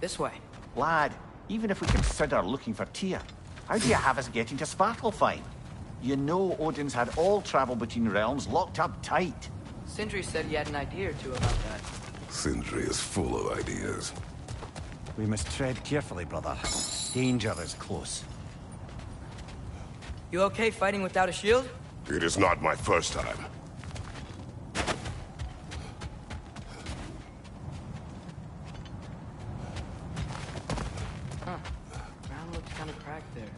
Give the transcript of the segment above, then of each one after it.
This way. Lad, even if we consider looking for Tyr, how do you have us getting to Svartalfheim? You know Odin's had all travel between realms locked up tight. Sindri said he had an idea or two about that. Sindri is full of ideas. We must tread carefully, brother. Danger is close. You okay fighting without a shield? It is not my first time. Huh. Ground looks kind of cracked there.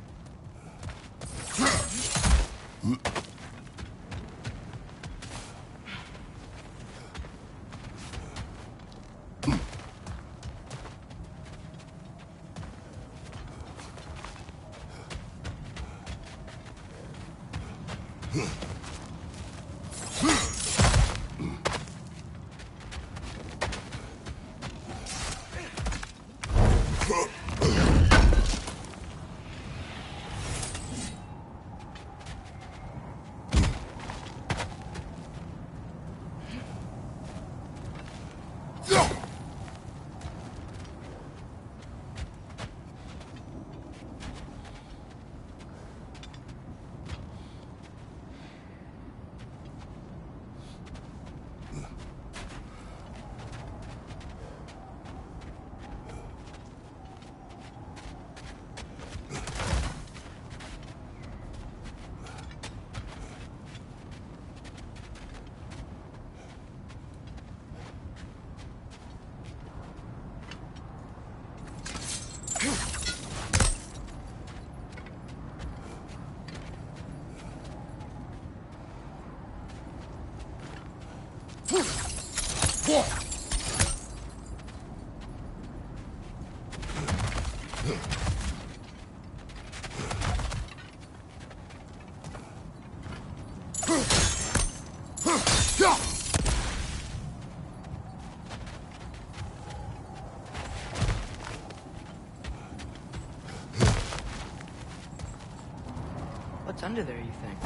What's under there, you think?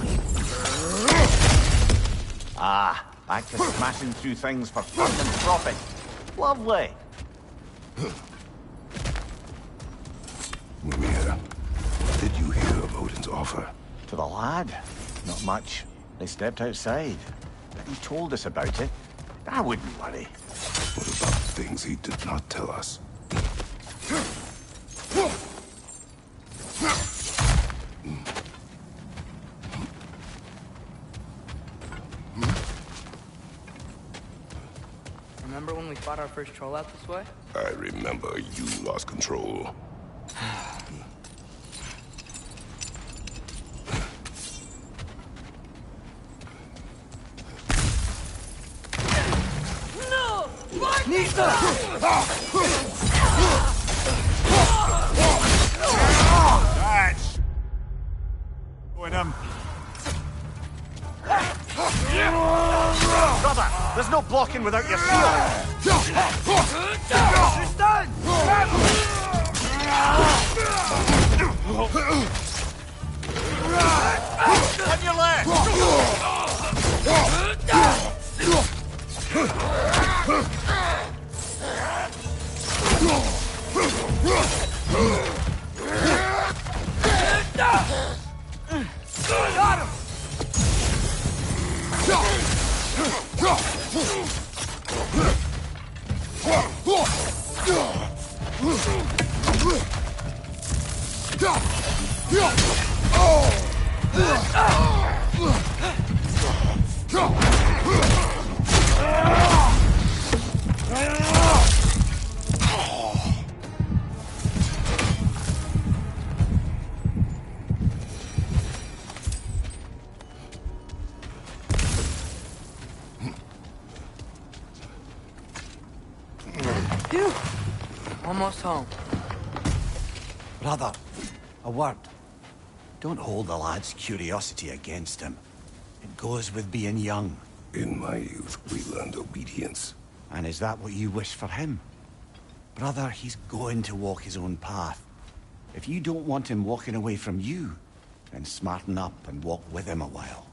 Ah, back to smashing through things for fun and profit. Lovely. Mimir, what did you hear of Odin's offer? To the lad? Not much. They stepped outside. But he told us about it. I wouldn't worry. What about things he did not tell us? Remember when we fought our first troll out this way? I remember you lost control. No! Nisa! Catch! Going him. Brother, there's no blocking without your seal. She's done! On your left! Got him! Phew. Almost home. Brother, a word. Don't hold the lad's curiosity against him. It goes with being young. In my youth, we learned obedience. And is that what you wish for him? Brother, he's going to walk his own path. If you don't want him walking away from you, then smarten up and walk with him a while.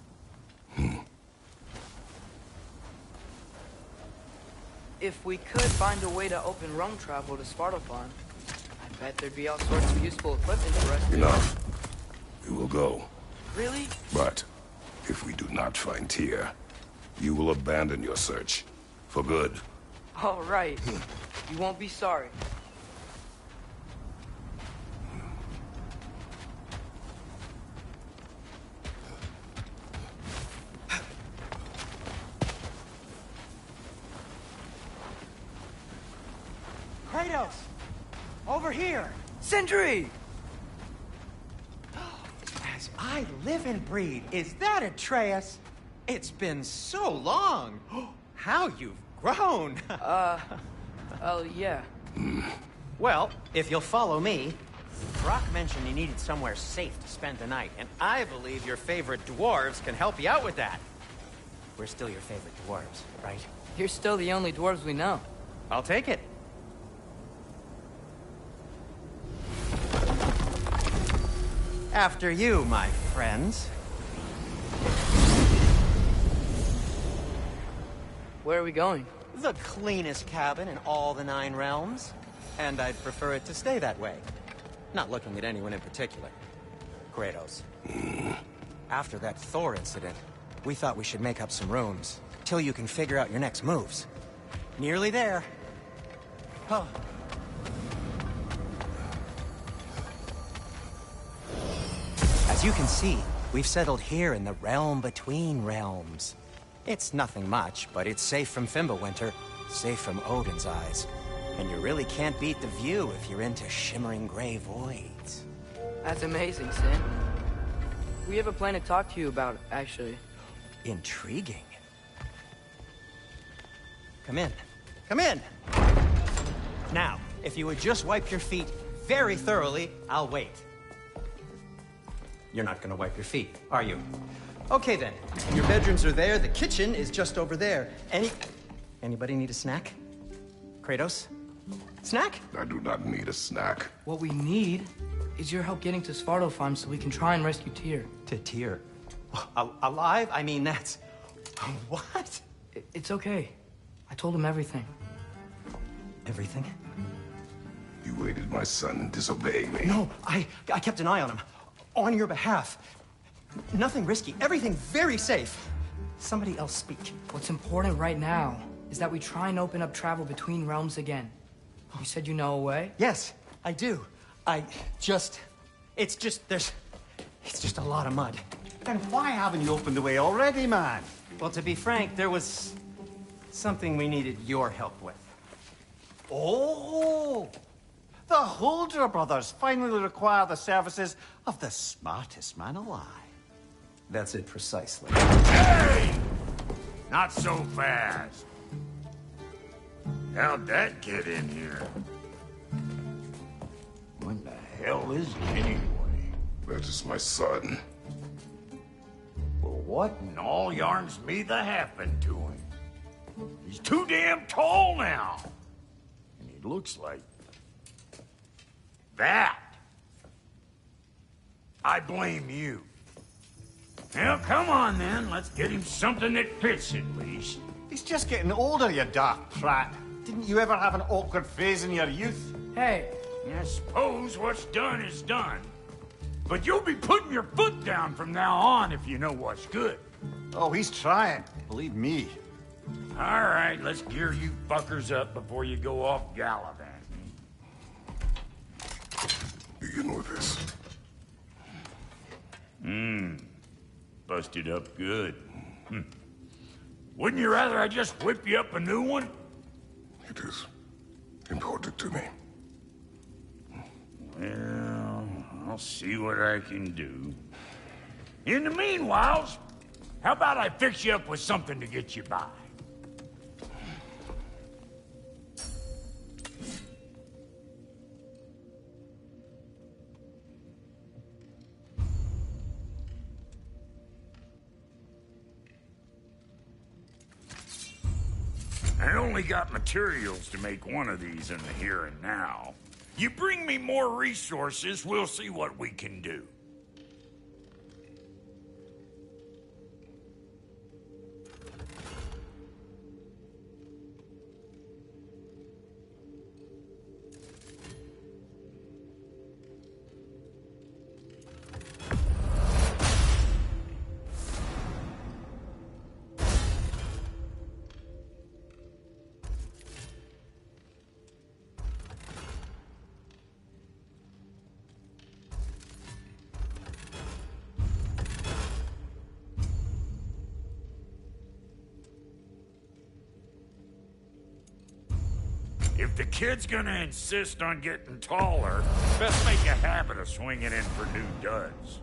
If we could find a way to open realm travel to Svartalfheim, I bet there'd be all sorts of useful equipment for us to... Enough. We will go. Really? But if we do not find Tyr, you will abandon your search. For good. All right. You won't be sorry. Kratos! Over here! Sindri! As I live and breathe, is that Atreus? It's been so long! How you've grown! Oh, yeah. Well, if you'll follow me, Brock mentioned he needed somewhere safe to spend the night, and I believe your favorite dwarves can help you out with that. We're still your favorite dwarves, right? You're still the only dwarves we know. I'll take it. After you, my friends. Where are we going? The cleanest cabin in all the 9 realms. And I'd prefer it to stay that way. Not looking at anyone in particular. Kratos. After that Thor incident, we thought we should make up some rooms, till you can figure out your next moves. Nearly there. Oh. As you can see, we've settled here in the realm between realms. It's nothing much, but it's safe from Fimbulwinter, safe from Odin's eyes. And you really can't beat the view if you're into shimmering gray voids. That's amazing, Sin. We have a plan to talk to you about, actually. Intriguing. Come in. Come in! Now, if you would just wipe your feet very thoroughly, I'll wait. You're not gonna wipe your feet, are you? Okay then. Your bedrooms are there, the kitchen is just over there. Anybody need a snack? Kratos? Snack? I do not need a snack. What we need is your help getting to Svartalfheim so we can try and rescue Tyr. To Tyr? Alive? I mean, that's... What? It's okay. I told him everything. Everything? You aided my son in disobeying me. No, I kept an eye on him. On your behalf. Nothing risky. Everything very safe. Somebody else speak. What's important right now is that we try and open up travel between realms again. You said you know a way? Yes, I do. It's just a lot of mud. Then why haven't you opened the way already, man? Well, to be frank, there was something we needed your help with. Oh! The Holder brothers finally require the services of the smartest man alive. That's it precisely. Hey! Not so fast. How'd that get in here? What the hell is it anyway? That is my son. Well, what in all yarns me that happened to him? He's too damn tall now. And he looks like... that. I blame you. Well, come on then. Let's get him something that fits at least. He's just getting older, you daft prat. Didn't you ever have an awkward phase in your youth? Hey, I suppose what's done is done. But you'll be putting your foot down from now on if you know what's good. Oh, he's trying. Believe me. All right, let's gear you fuckers up before you go off gallivanting. Begin with this. Busted up good. Wouldn't you rather I just whip you up a new one? It is important to me. Well, I'll see what I can do. In the meanwhile, how about I fix you up with something to get you by? I only got materials to make one of these in the here and now. You bring me more resources, we'll see what we can do. If the kid's gonna insist on getting taller, best make a habit of swinging in for new duds.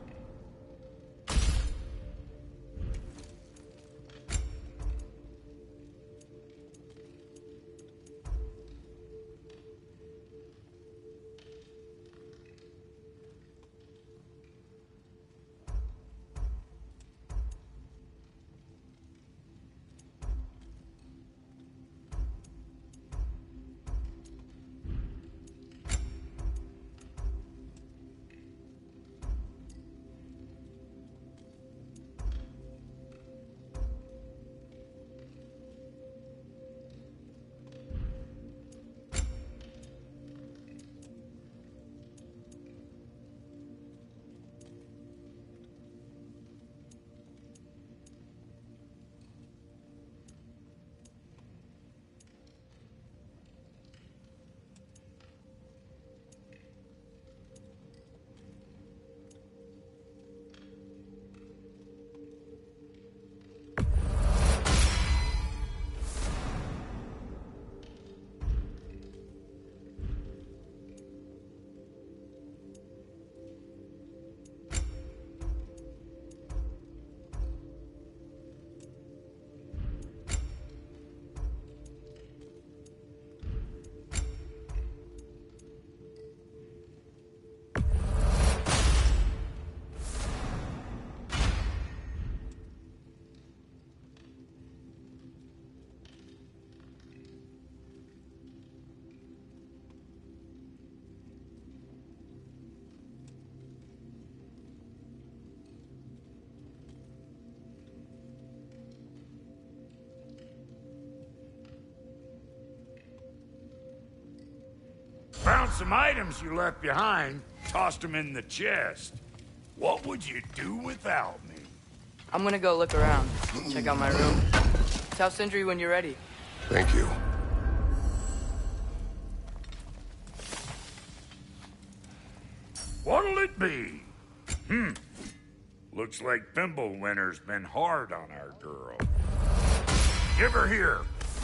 Found some items you left behind, tossed them in the chest. What would you do without me? I'm gonna go look around. Check out my room. Tell Sindri when you're ready. Thank you. What'll it be? Looks like Thimblewinter's been hard on our girl. Give her here.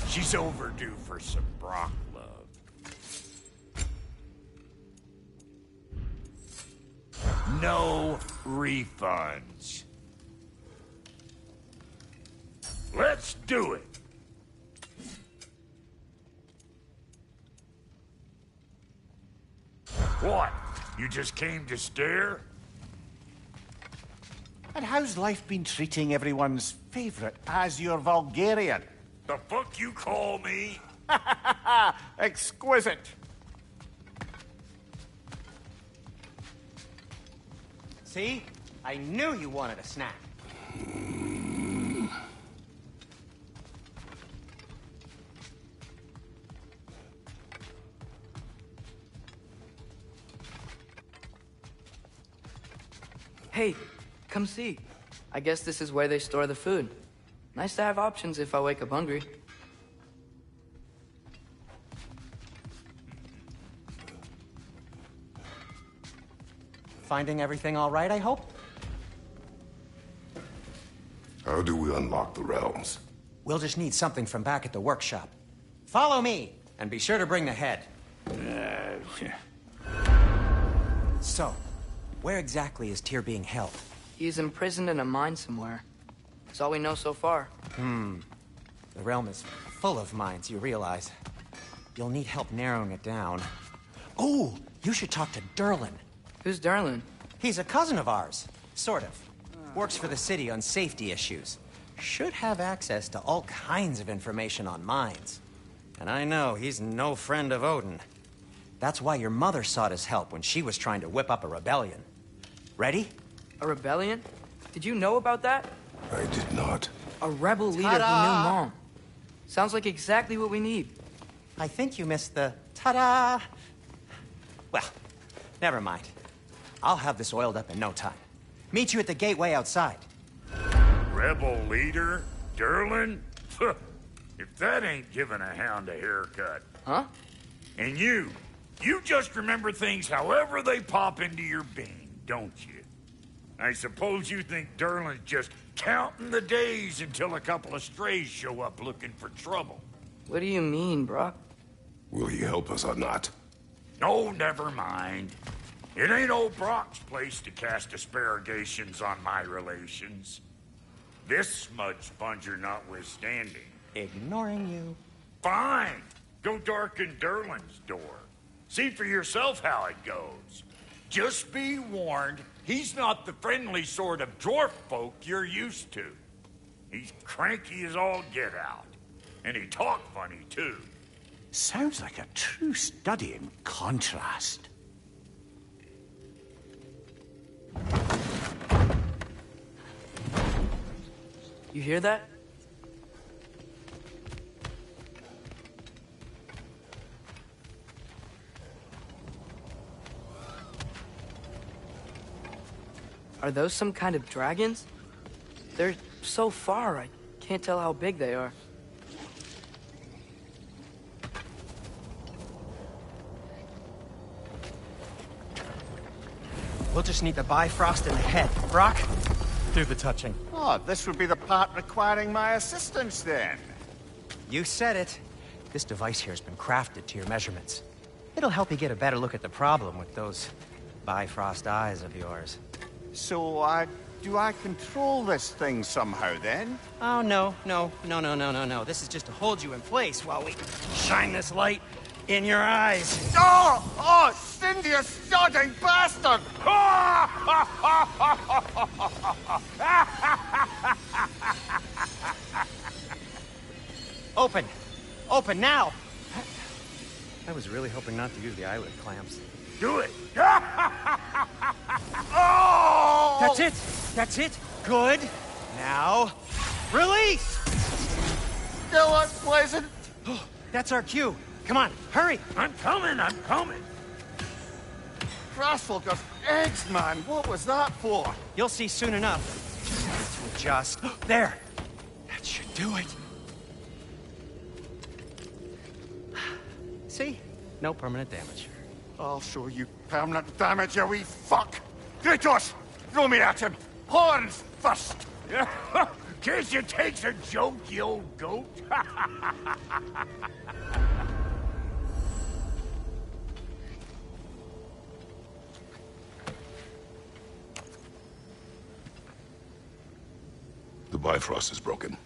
She's overdue for some Brock love. No refunds. Let's do it. What? You just came to stare? And how's life been treating everyone's favorite Azure Vulgarian? The fuck you call me? Exquisite. See? I knew you wanted a snack. Hey, come see. I guess this is where they store the food. Nice to have options if I wake up hungry. Finding everything all right, I hope? How do we unlock the realms? We'll just need something from back at the workshop. Follow me, and be sure to bring the head. So, where exactly is Tyr being held? He's imprisoned in a mine somewhere. That's all we know so far. The realm is full of mines, you realize. You'll need help narrowing it down. Oh, you should talk to Durlin. Who's Darlin? He's a cousin of ours, sort of. Works for the city on safety issues. Should have access to all kinds of information on mines. And I know he's no friend of Odin. That's why your mother sought his help when she was trying to whip up a rebellion. Ready? A rebellion? Did you know about that? I did not. A rebel leader who knew Ta-da! Mom. Sounds like exactly what we need. I think you missed the ta-da. Well, never mind. I'll have this oiled up in no time. Meet you at the gateway outside. Rebel leader? Durlin? If that ain't giving a hound a haircut. Huh? And you just remember things however they pop into your being, don't you? I suppose you think Durlin's just counting the days until a couple of strays show up looking for trouble. What do you mean, Brock? Will he help us or not? No, never mind. It ain't old Brock's place to cast asparagations on my relations. This smudge sponger notwithstanding. Ignoring you. Fine. Go darken Derlin's door. See for yourself how it goes. Just be warned, he's not the friendly sort of dwarf folk you're used to. He's cranky as all get out. And he talk funny, too. Sounds like a true study in contrast. You hear that? Are those some kind of dragons? They're so far, I can't tell how big they are. We'll just need the Bifrost in the head. Brock, do the touching. Oh, this would be the part requiring my assistance, then. You said it. This device here has been crafted to your measurements. It'll help you get a better look at the problem with those Bifrost eyes of yours. So, do I control this thing somehow, then? Oh, no. This is just to hold you in place while we shine this light in your eyes. Oh, Cindy, you sodding bastard! Open! Open now! I was really hoping not to use the eyelid clamps. Do it. Oh! That's it! That's it! Good! Now, release! Still unpleasant. That's our cue. Come on, hurry! I'm coming. Crossfulker's eggs, man. What was that for? You'll see soon enough. Just there. That should do it. See? No permanent damage. I'll show you permanent damage, you wee fuck! Kratos! Throw me at him! Horns first! Guess you takes a joke, you old goat. The Bifrost is broken.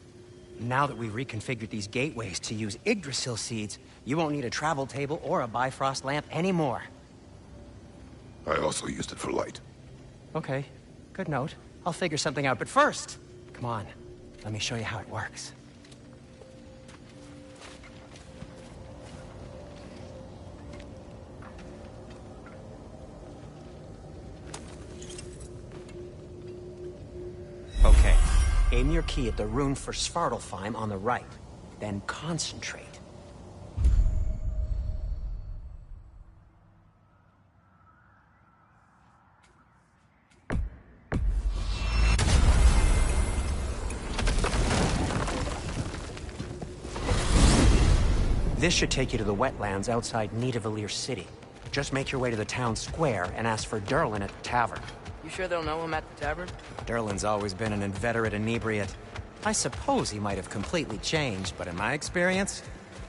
Now that we've reconfigured these gateways to use Yggdrasil seeds, you won't need a travel table or a Bifrost lamp anymore. I also used it for light. Okay, good note. I'll figure something out, but first, come on. Let me show you how it works. Okay, aim your key at the rune for Svartalfheim on the right, then concentrate. This should take you to the wetlands outside Nidavellir City. Just make your way to the town square and ask for Derlin at the tavern. You sure they'll know him at the tavern? Derlin's always been an inveterate inebriate. I suppose he might have completely changed, but in my experience,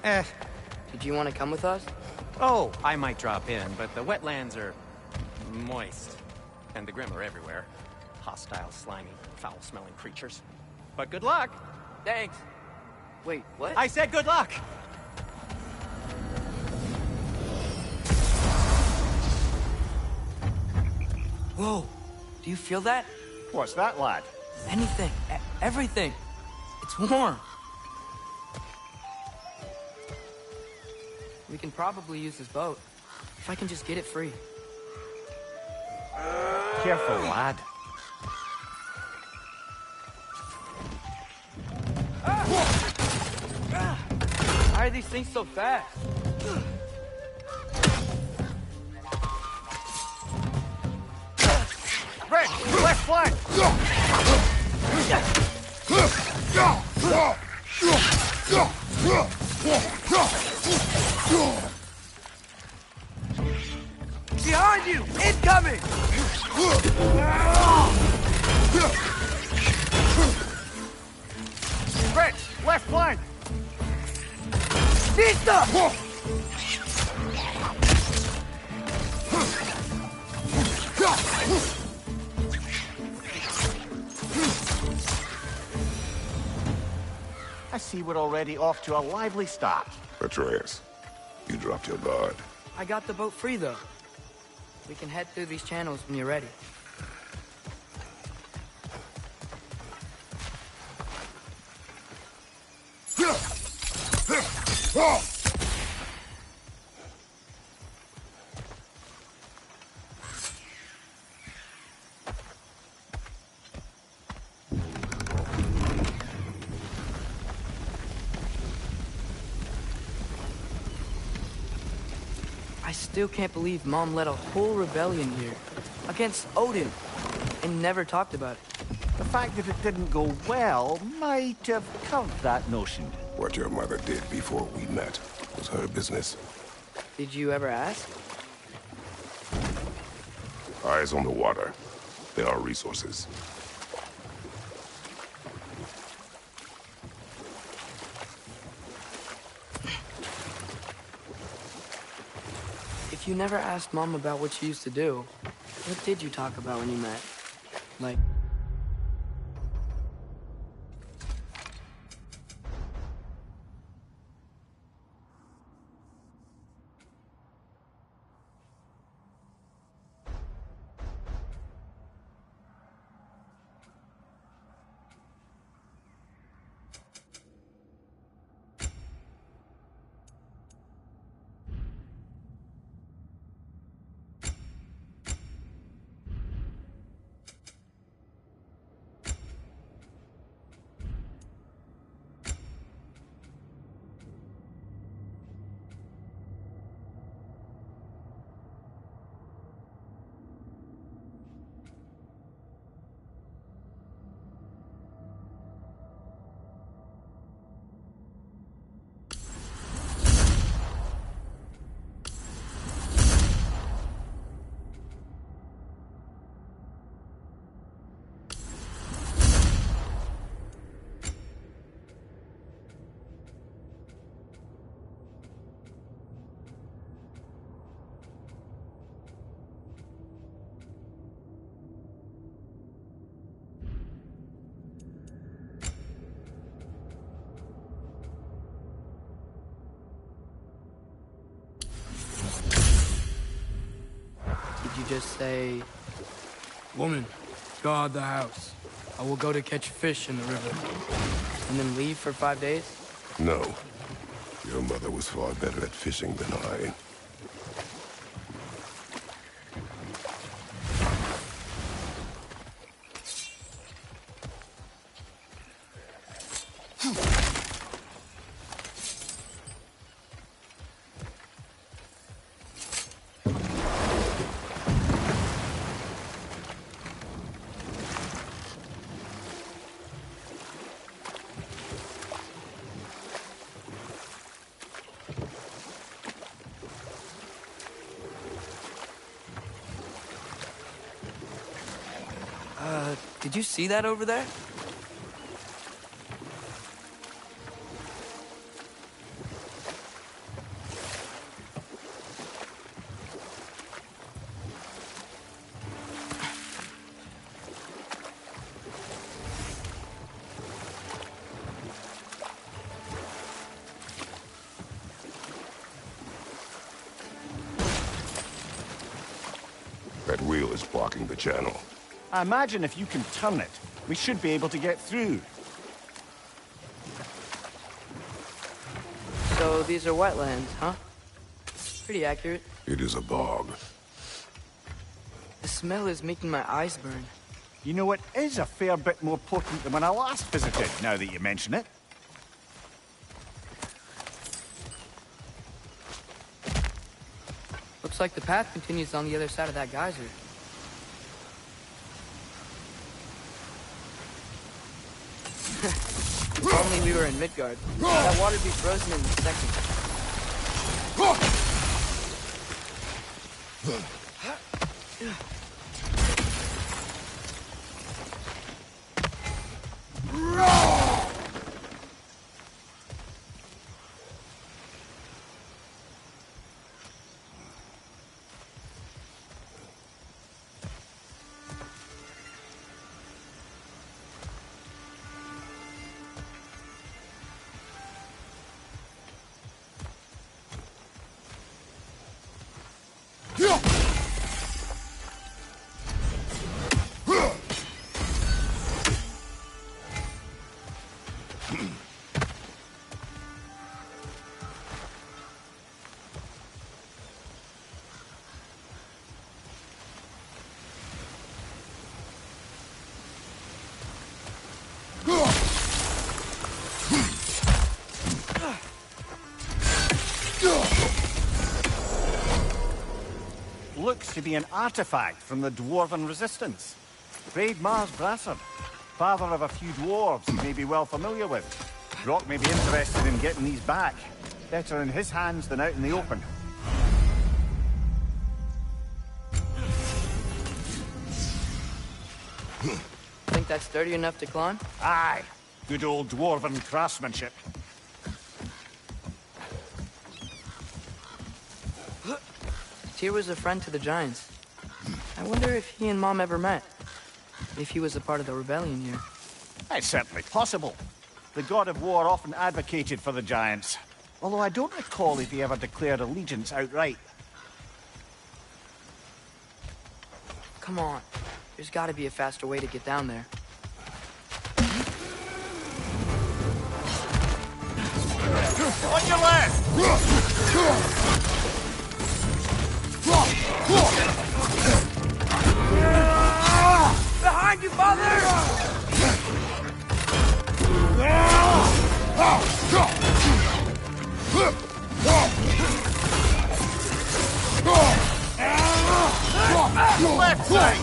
Did you want to come with us? Oh, I might drop in, but the wetlands are moist. And the Grim are everywhere. Hostile, slimy, foul-smelling creatures. But good luck! Thanks. Wait, what? I said good luck! Whoa, do you feel that? What's that, lad? Anything, everything. It's warm. We can probably use this boat, if I can just get it free. Careful, lad. Why are these things so fast? Red, left flank! Behind you! Incoming! Red, left flank! Vista! see we're already off to a lively start. Atreus, you dropped your guard. I got the boat free, though. We can head through these channels when you're ready. I still can't believe Mom led a whole rebellion here against Odin and never talked about it. The fact that it didn't go well might have covered that notion. What your mother did before we met was her business. Did you ever ask? Eyes on the water. There are resources. If you never asked Mom about what she used to do, what did you talk about when you met? Like... Did you just say... Woman, guard the house. I will go to catch fish in the river. And then leave for 5 days? No. Your mother was far better at fishing than I. Did you see that over there? That wheel is blocking the channel. I imagine if you can turn it, we should be able to get through. So these are wetlands, huh? Pretty accurate. It is a bog. The smell is making my eyes burn. You know, it is a fair bit more potent than when I last visited, now that you mention it. Looks like the path continues on the other side of that geyser. If only we were in Midgard. That water'd be frozen in a second. Looks to be an artifact from the Dwarven Resistance. Braid Mars Brassard, father of a few dwarves you may be well familiar with. Brock may be interested in getting these back. Better in his hands than out in the open. Think that's sturdy enough to climb? Aye, good old Dwarven craftsmanship. Tyr was a friend to the Giants. I wonder if he and Mom ever met. If he was a part of the rebellion here. It's certainly possible. The god of war often advocated for the Giants. Although I don't recall if he ever declared allegiance outright. Come on. There's gotta be a faster way to get down there. On your left! Behind you, father! Left side!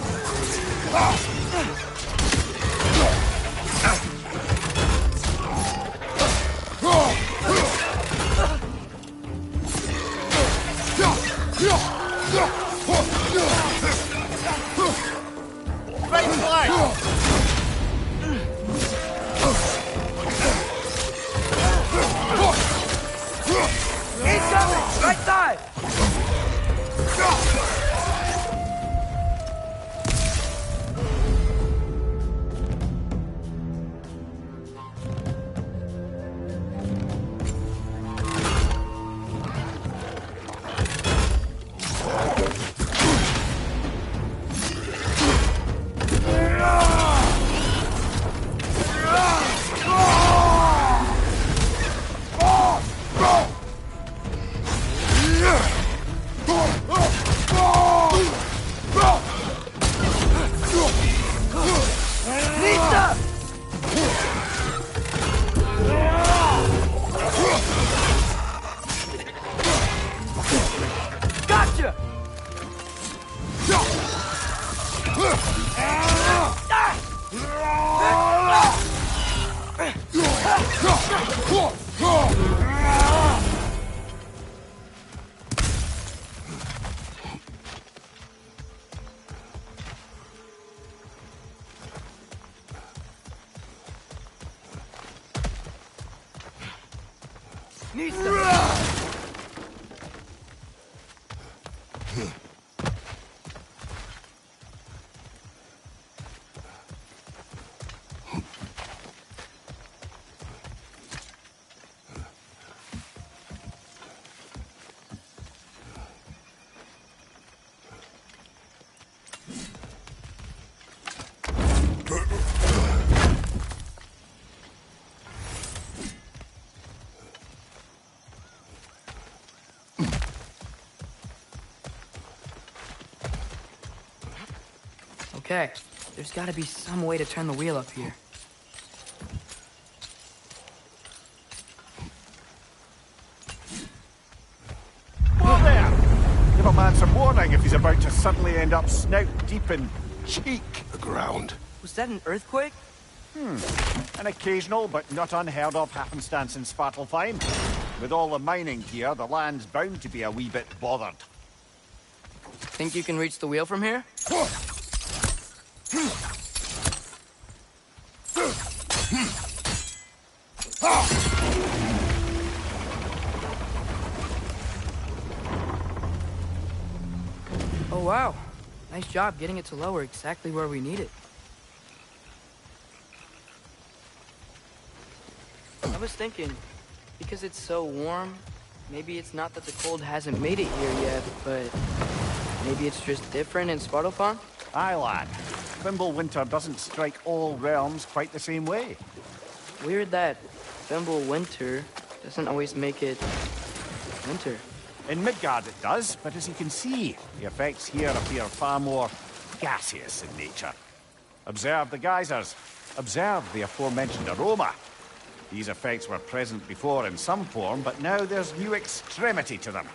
Right flank! Incoming! Right side! Gotcha! Okay, there's gotta be some way to turn the wheel up here. Whoa there! Give a man some warning if he's about to suddenly end up snout deep in cheek. The ground. Was that an earthquake? An occasional but not unheard of happenstance in Svartalfheim. With all the mining here, the land's bound to be a wee bit bothered. Think you can reach the wheel from here? Oh wow, nice job getting it to lower exactly where we need it. I was thinking, because it's so warm, maybe it's not that the cold hasn't made it here yet, but Maybe it's just different in Svartalfheim? Aye, lad. Winter doesn't strike all realms quite the same way. Weird that Winter doesn't always make it winter. In Midgard it does, but as you can see, the effects here appear far more gaseous in nature. Observe the geysers. Observe the aforementioned aroma. These effects were present before in some form, but now there's new extremity to them.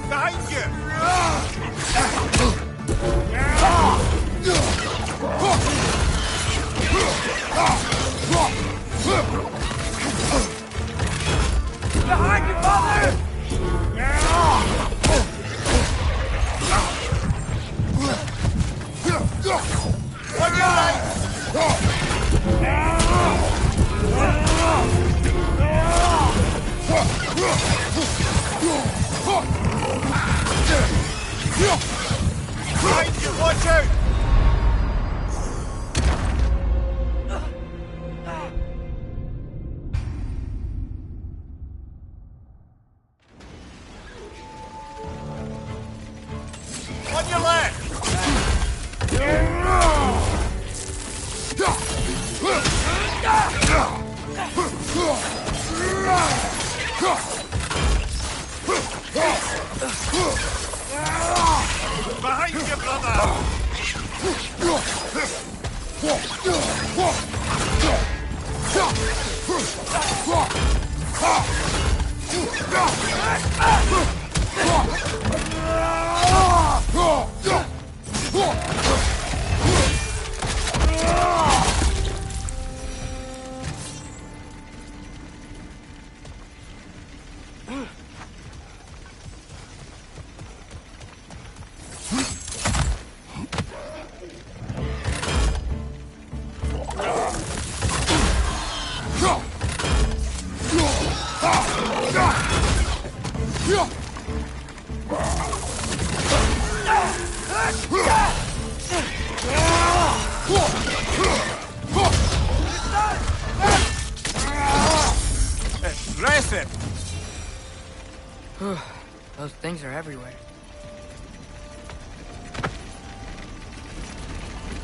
Behind you! Behind you, father! On your right! Behind you, watch out! On your left! Behind you, brother! Impressive! Those things are everywhere.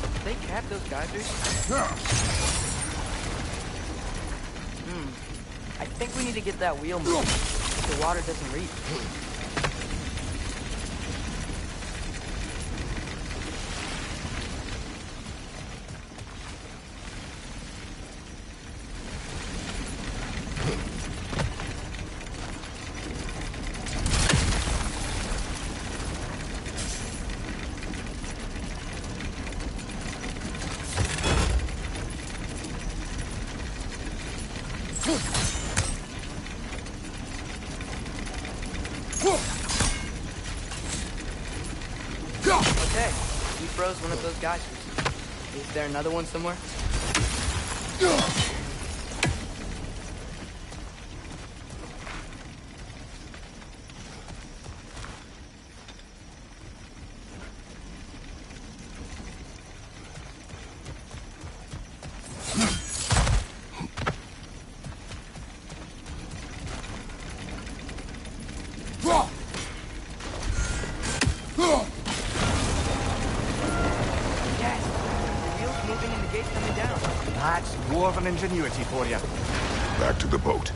Did they cap those geysers? I think we need to get that wheel moving so the water doesn't reach. Okay, we froze one of those geysers. Is there another one somewhere? Yes, the wheel's moving and the gate's coming down. That's dwarven ingenuity for you. Back to the boat.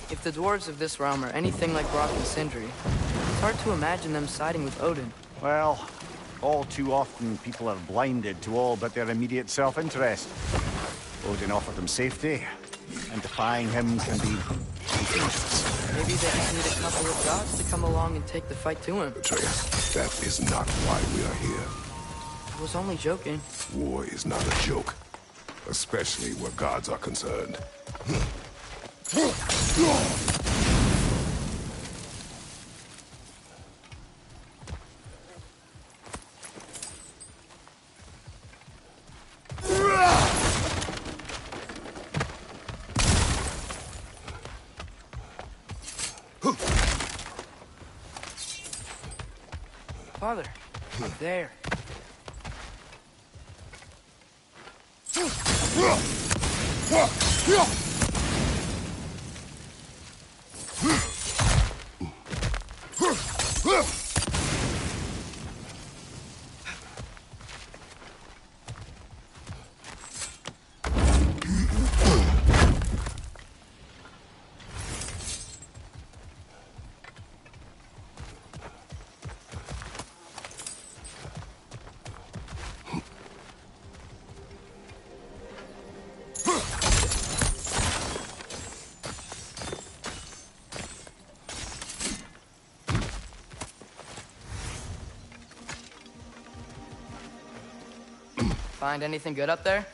If If the dwarves of this realm are anything like Brock and Sindri, it's hard to imagine them siding with Odin. Well, all too often people are blinded to all but their immediate self-interest. Odin offered them safety, and defying him can be dangerous. Maybe they just need a couple of gods to come along and take the fight to him. Atreus, that is not why we are here. I was only joking. War is not a joke, especially where gods are concerned. Father, up there. Find anything good up there?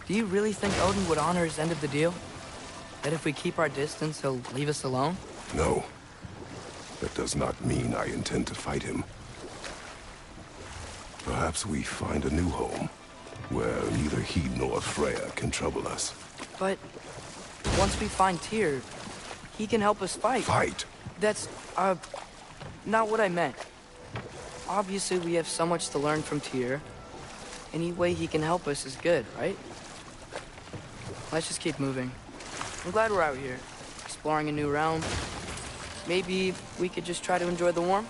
Do you really think Odin would honor his end of the deal? That if we keep our distance, he'll leave us alone? No. That does not mean I intend to fight him. Perhaps we find a new home, where neither he nor Freya can trouble us. But once we find Tyr, he can help us fight. Fight? That's, not what I meant. Obviously, we have so much to learn from Tyr. Any way he can help us is good, right? Let's just keep moving. I'm glad we're out here, exploring a new realm. Maybe we could just try to enjoy the warmth?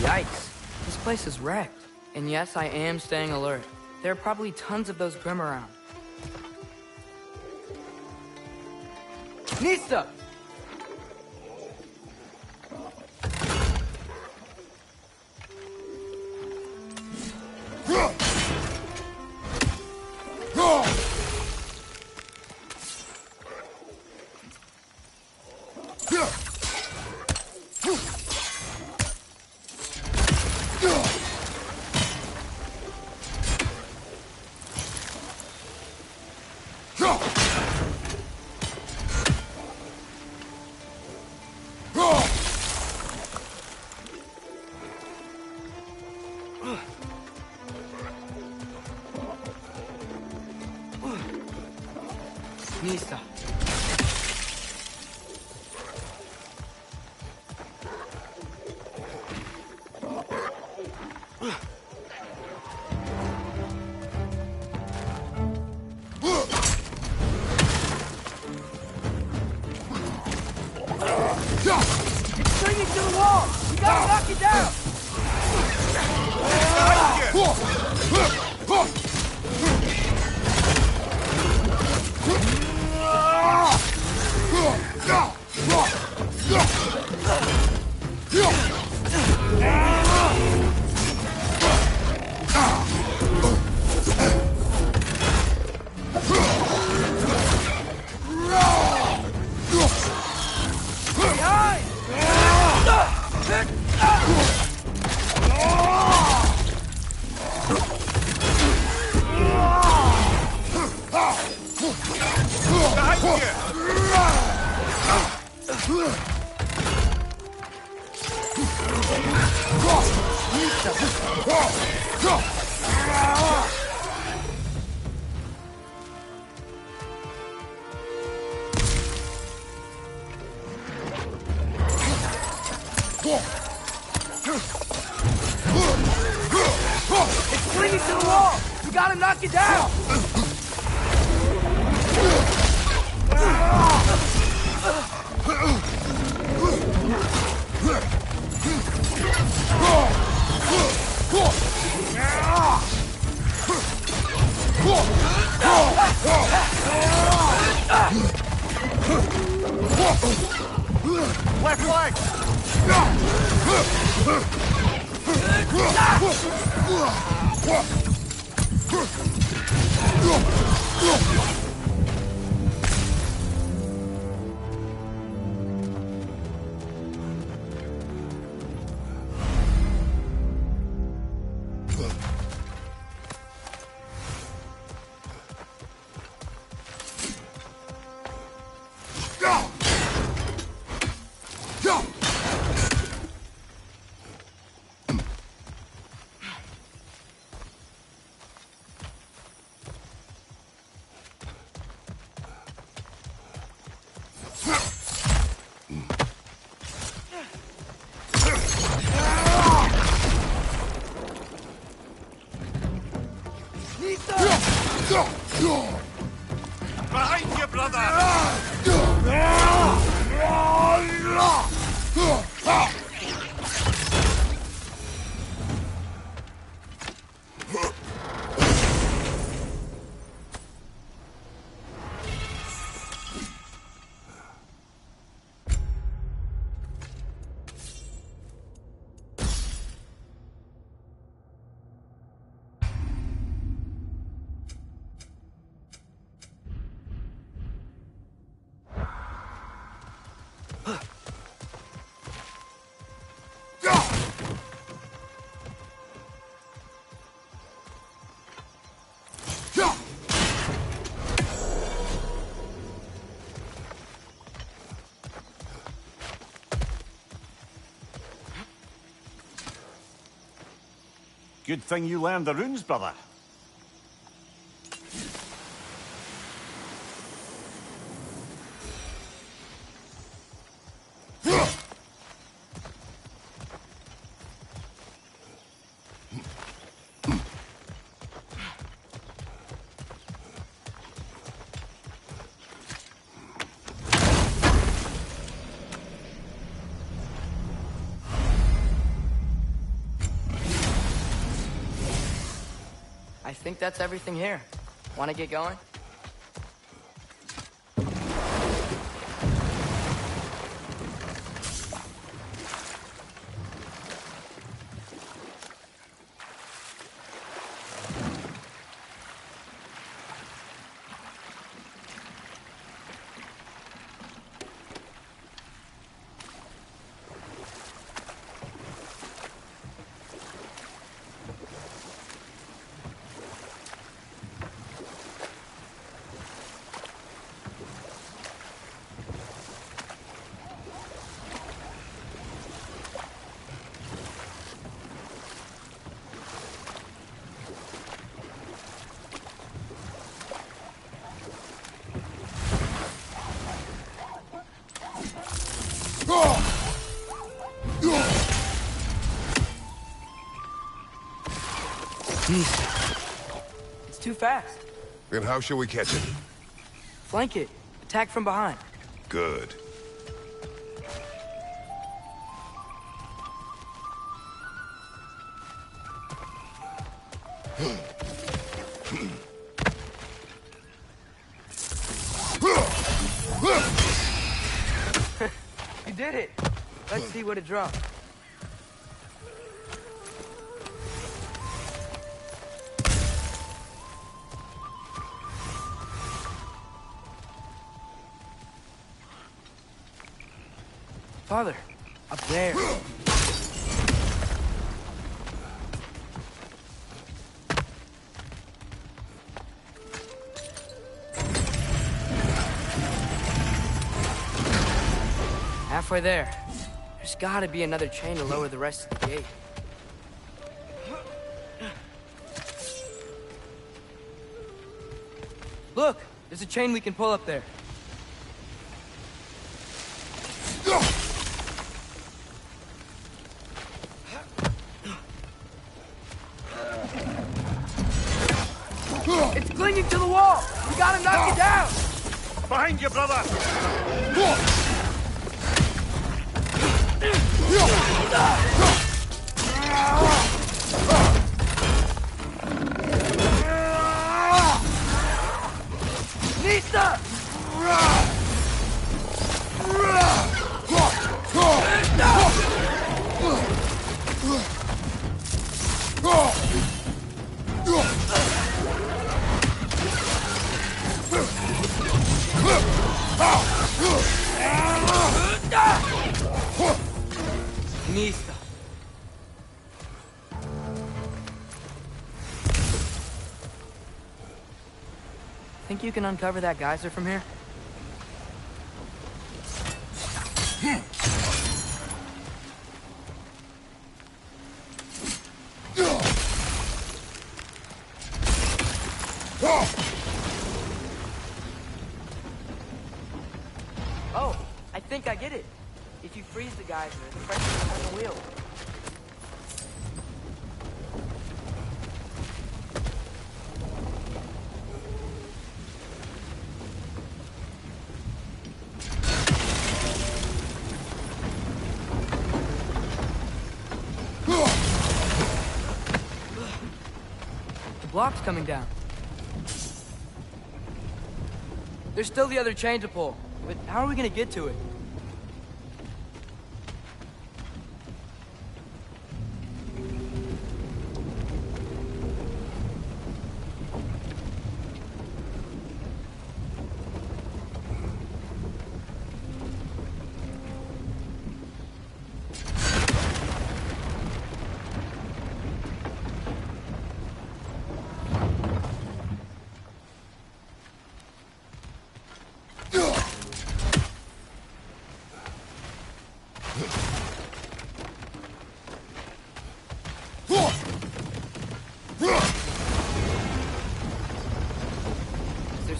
Yikes. This place is wrecked. And yes, I am staying alert. There are probably tons of those Grim around. Nista! It's swinging to the wall! We gotta knock it down! It's swinging to the wall! We gotta knock it down! Left flank! Behind you, brother! Good thing you learned the runes, brother. I think that's everything here. Wanna get going? It's too fast. Then how shall we catch it? Flank it. Attack from behind. Good. You did it! Let's see what it dropped. Father, up there. Halfway there. There's gotta be another chain to lower the rest of the gate. Look! There's a chain we can pull up there. It's clinging to the wall! We gotta knock it down! Behind you, brother! Nista! Nista. Think you can uncover that geyser from here? Oh, I think I get it. If you freeze the geyser, the pressure will turn the wheel. The block's coming down. There's still the other chain to pull, but how are we gonna get to it?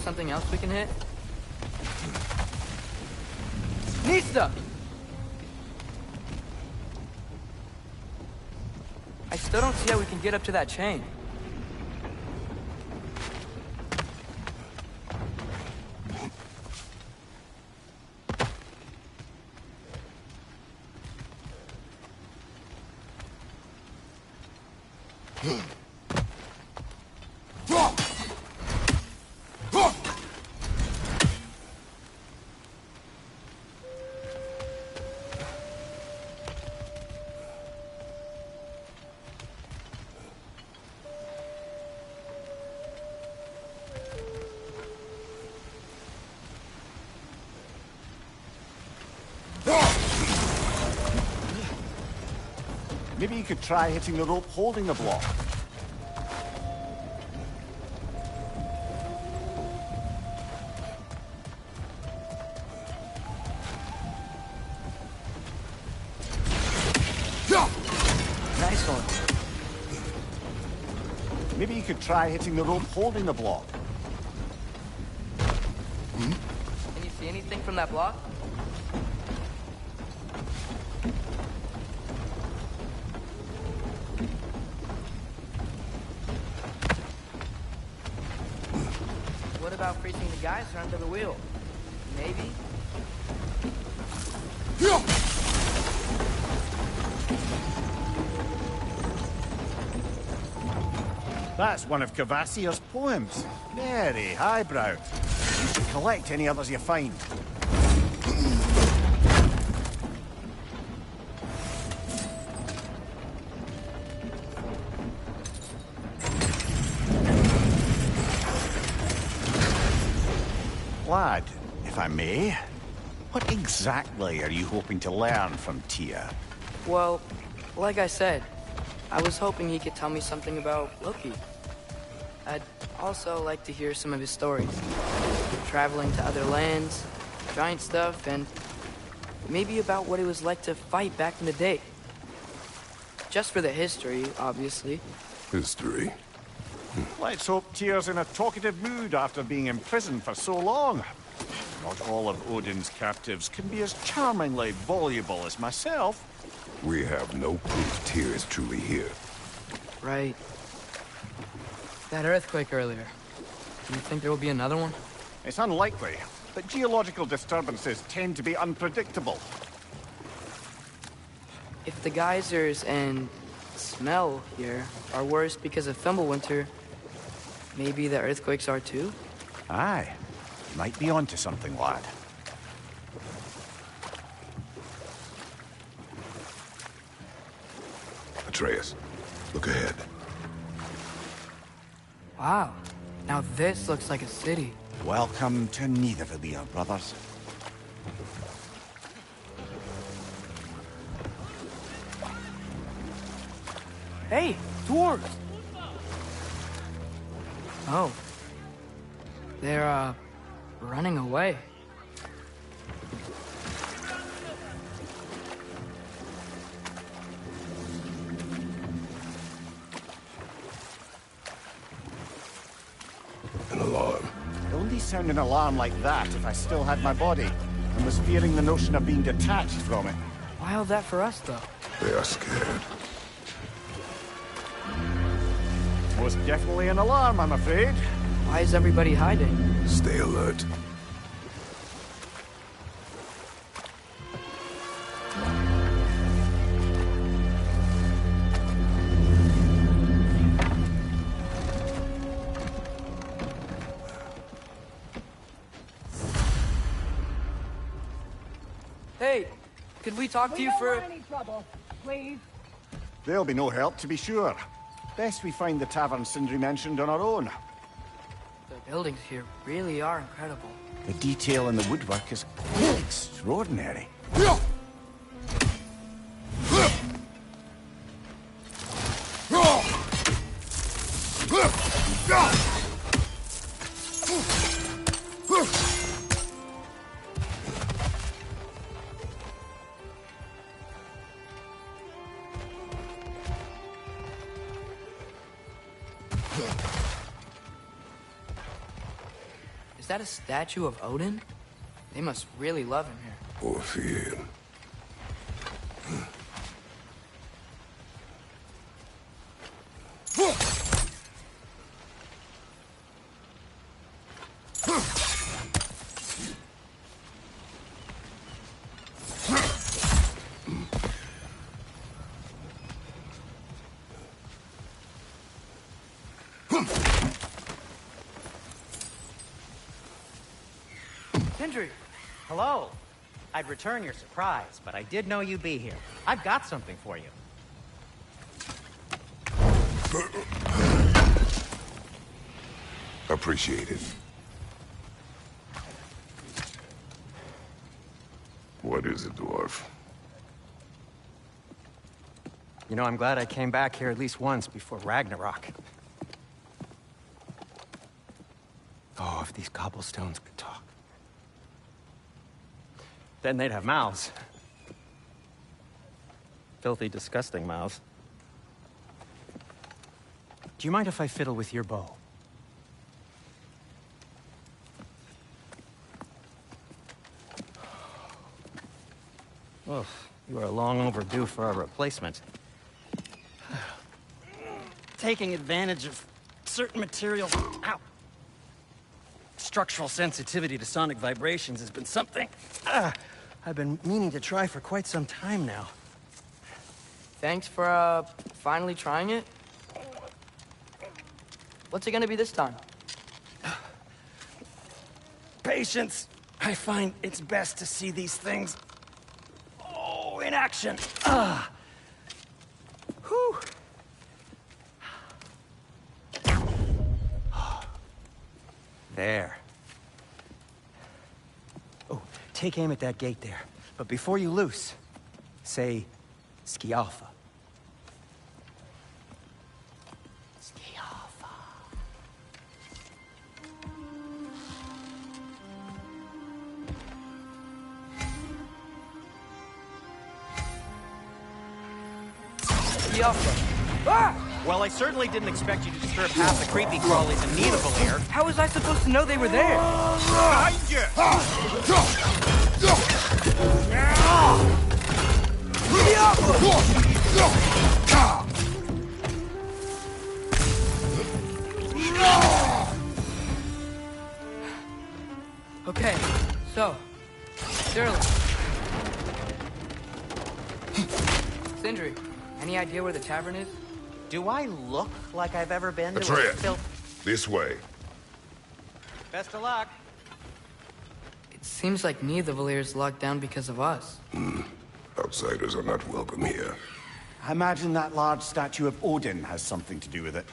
Something else we can hit? Nista! I still don't see how we can get up to that chain. Maybe you could try hitting the rope holding the block. Nice one. Maybe you could try hitting the rope holding the block. Can you see anything from that block? What about freezing the geyser under the wheel? Maybe? That's one of Cavassier's poems. Very highbrow. You should collect any others you find. Lad, if I may, what exactly are you hoping to learn from Tyr? Well, like I said, I was hoping he could tell me something about Loki. I'd also like to hear some of his stories. Traveling to other lands, giant stuff, and maybe about what it was like to fight back in the day. Just for the history, obviously. History. Let's hope Tyr's in a talkative mood after being imprisoned for so long. Not all of Odin's captives can be as charmingly voluble as myself. We have no proof Tyr is truly here. Right. That earthquake earlier. Do you think there will be another one? It's unlikely, but geological disturbances tend to be unpredictable. If the geysers and smell here are worse because of Fimbulwinter, maybe the earthquakes are too? Aye. Might be onto something, lad. Atreus, look ahead. Wow. Now this looks like a city. Welcome to Nidavellir, brothers. Hey, dwarves! Oh. They're, running away. An alarm. I'd only sound an alarm like that if I still had my body, and was fearing the notion of being detached from it. Wild that for us, though. They are scared. Most definitely an alarm, I'm afraid. Why is everybody hiding? Stay alert. Hey, could we talk to you for... any trouble, please. There'll be no help, to be sure. Best we find the tavern Sindri mentioned on our own. The buildings here really are incredible. The detail in the woodwork is quite extraordinary. Is that a statue of Odin? They must really love him here. Or fear him. Sindri! Hello. I'd return your surprise, but I did know you'd be here. I've got something for you. Appreciate it. What is it, dwarf? You know, I'm glad I came back here at least once before Ragnarok. Oh, if these cobblestones could talk. Then they'd have mouths. Filthy, disgusting mouths. Do you mind if I fiddle with your bow? Oh, you are long overdue for a replacement. Taking advantage of certain materials. Ow! Structural sensitivity to sonic vibrations has been something I've been meaning to try for quite some time now. Thanks for, finally trying it. What's it gonna be this time? Patience. I find it's best to see these things, in action. Whew. There. Oh, take aim at that gate there. But before you loose, say, Ski Alpha. Ski Alpha. Alpha. Ah! Well, I certainly didn't expect you to disturb half the creepy crawlies in need of a lair. How was I supposed to know they were there? Behind you! Okay, so, Sterling. Sindri, any idea where the tavern is? Do I look like I've ever been to a Atreus, this way. Best of luck. It seems like neither of Valyr's locked down because of us. Outsiders are not welcome here. I imagine that large statue of Odin has something to do with it.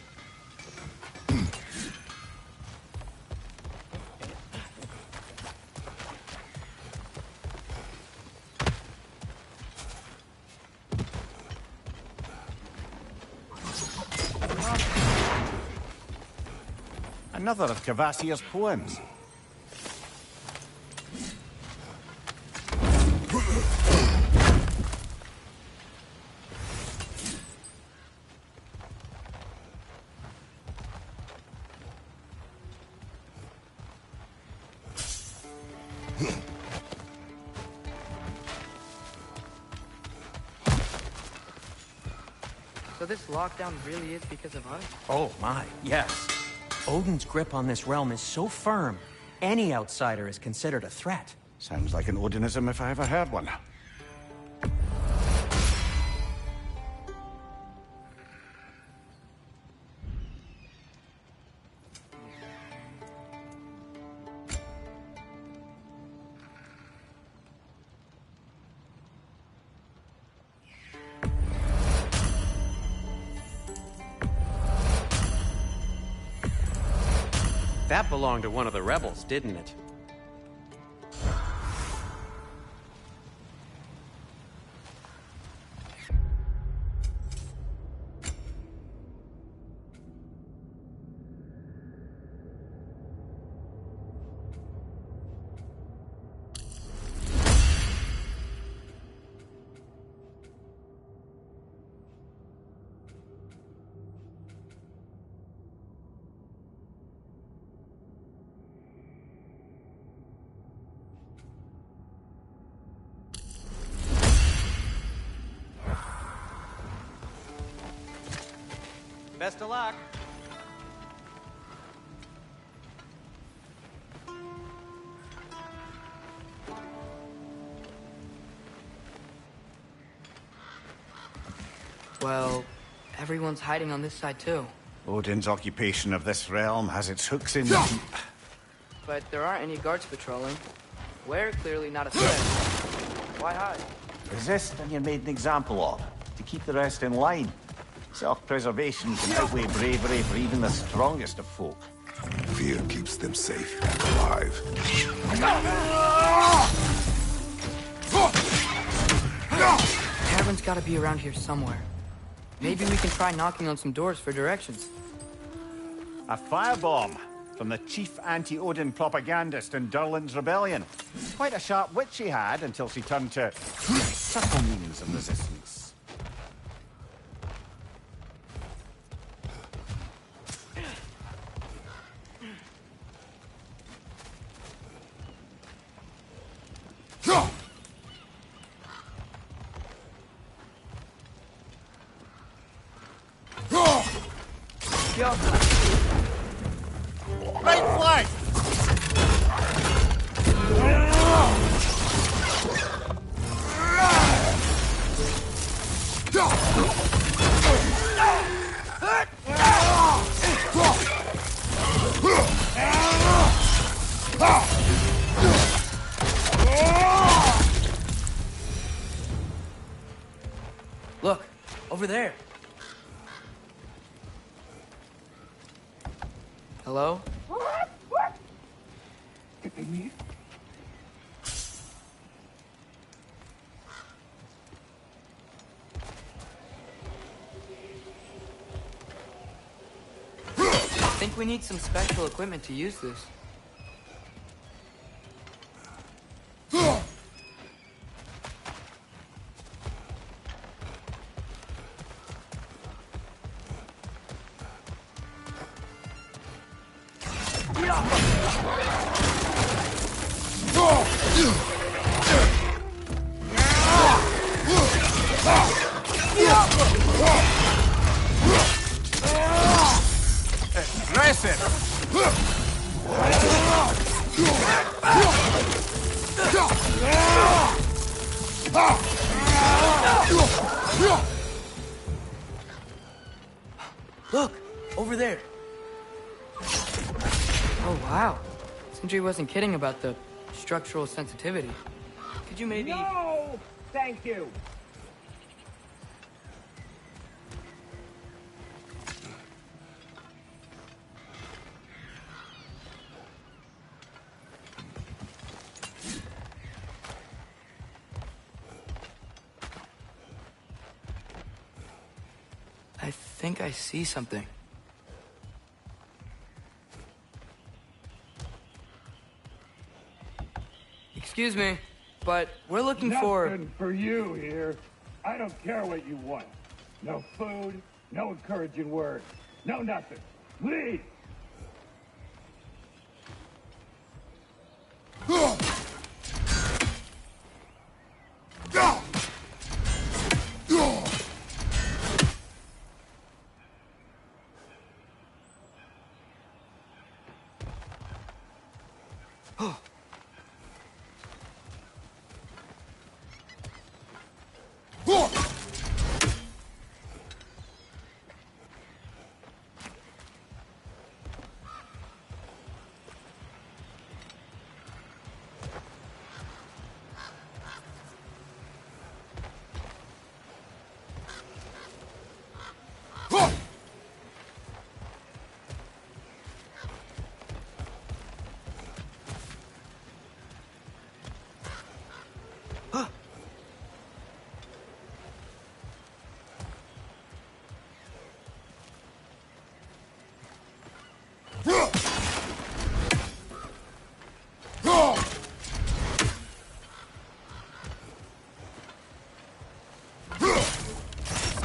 Another of Kvasir's poems. So this lockdown really is because of us? Oh my, yes. Odin's grip on this realm is so firm, any outsider is considered a threat. Sounds like an Odinism if I ever heard one. That belonged to one of the rebels, didn't it? Best of luck. Well, everyone's hiding on this side too. Odin's occupation of this realm has its hooks in deep. But there aren't any guards patrolling. We're clearly not a threat. Why hide? Resist and you're made an example of, to keep the rest in line. Self-preservation can outweigh bravery for even the strongest of folk. Fear keeps them safe and alive. The tavern's gotta be around here somewhere. Maybe we can try knocking on some doors for directions. A firebomb from the chief anti-Odin propagandist in Durlin's rebellion. Quite a sharp wit she had until she turned to subtle means of resistance. Right flank! Over there. Hello? I think we need some special equipment to use this. Look! Over there! Oh, wow. Sindri wasn't kidding about the structural sensitivity. Could you maybe... No! Thank you. I think I see something. Excuse me, but we're looking for... Nothing for you here. I don't care what you want. No food, no encouraging words, no nothing. Leave!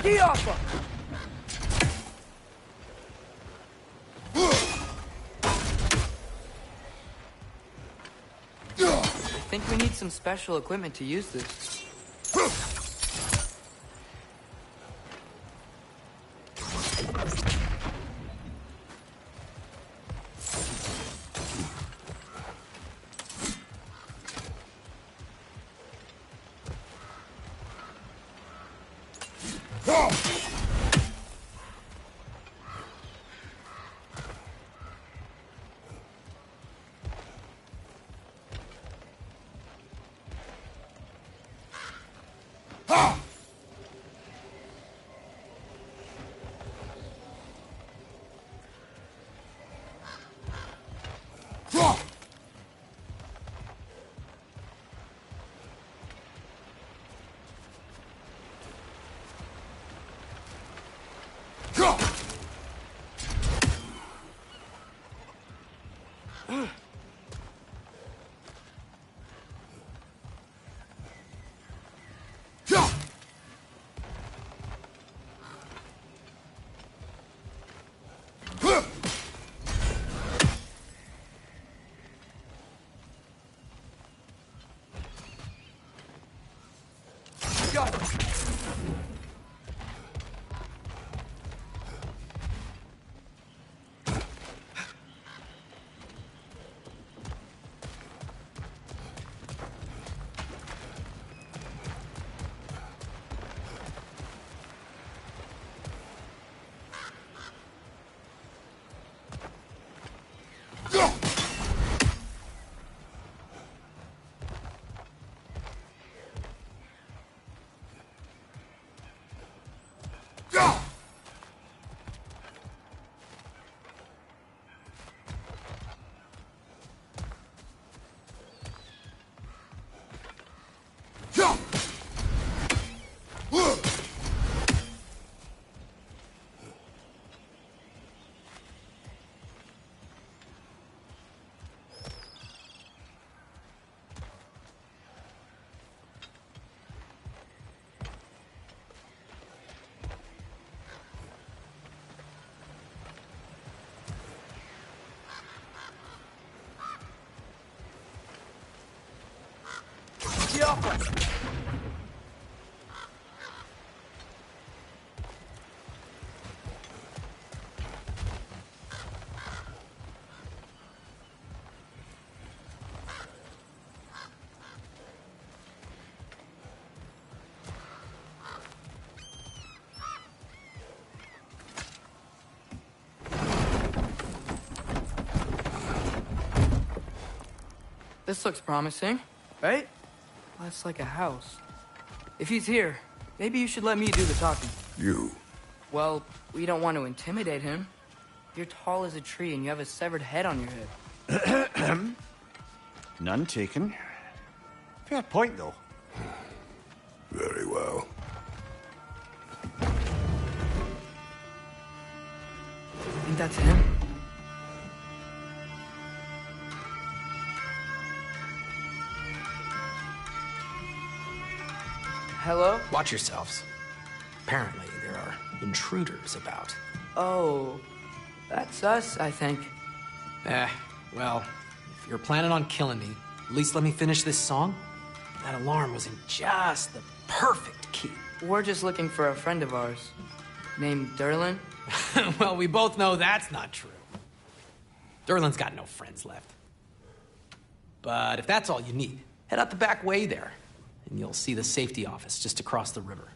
Ski off her! I think we need some special equipment to use this. software! This looks promising, right? That's like a house. If he's here, maybe you should let me do the talking. You. Well, we don't want to intimidate him. You're tall as a tree and you have a severed head on your head. None taken. Fair point, though. Very well. I think that's him. Hello? Watch yourselves. Apparently, there are intruders about. Oh, that's us, I think. Well, if you're planning on killing me, at least let me finish this song. That alarm was in just the perfect key. We're just looking for a friend of ours named Derlin. Well, we both know that's not true. Derlin's got no friends left. But if that's all you need, head out the back way there, and you'll see the safety office just across the river.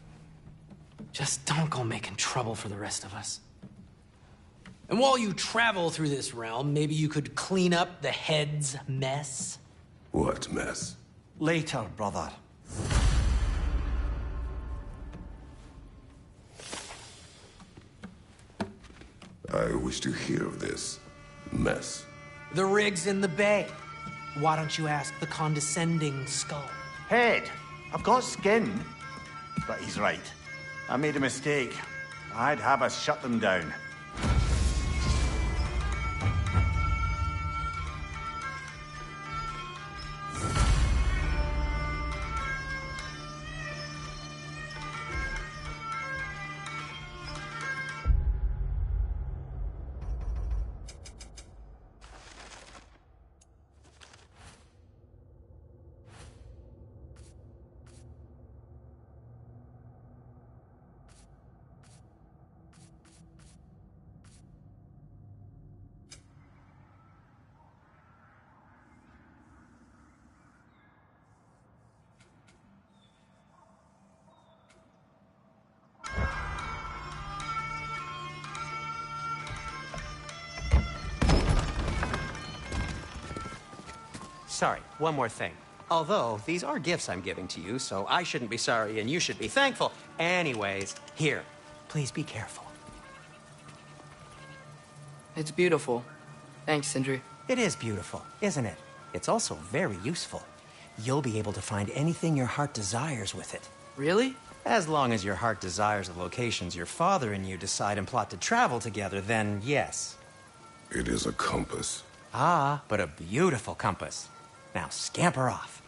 Just don't go making trouble for the rest of us. And while you travel through this realm, maybe you could clean up the head's mess? What mess? Later, brother. I wish to hear of this mess. The rig's in the bay. Why don't you ask the condescending skull? Head, I've got skin. But he's right. I made a mistake. I'd have us shut them down. Sorry, one more thing. Although, these are gifts I'm giving to you, so I shouldn't be sorry and you should be thankful. Anyways, here, please be careful. It's beautiful. Thanks, Sindri. It is beautiful, isn't it? It's also very useful. You'll be able to find anything your heart desires with it. Really? As long as your heart desires the locations your father and you decide and plot to travel together, then yes. It is a compass. Ah, but a beautiful compass. Now scamper off.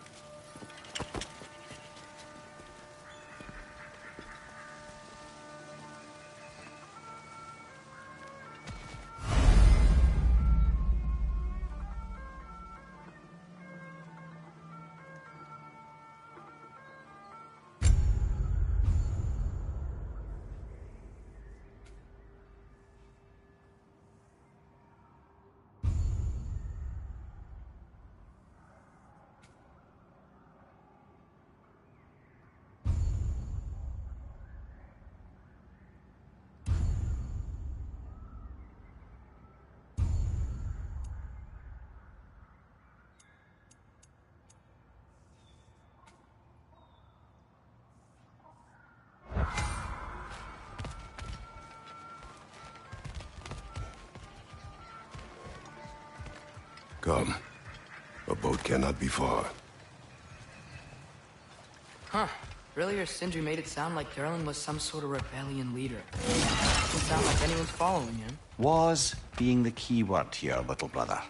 Come. A boat cannot be far. Huh. Earlier, Sindri made it sound like Derlin was some sort of rebellion leader. Doesn't sound like anyone's following him. Was being the key word here, little brother.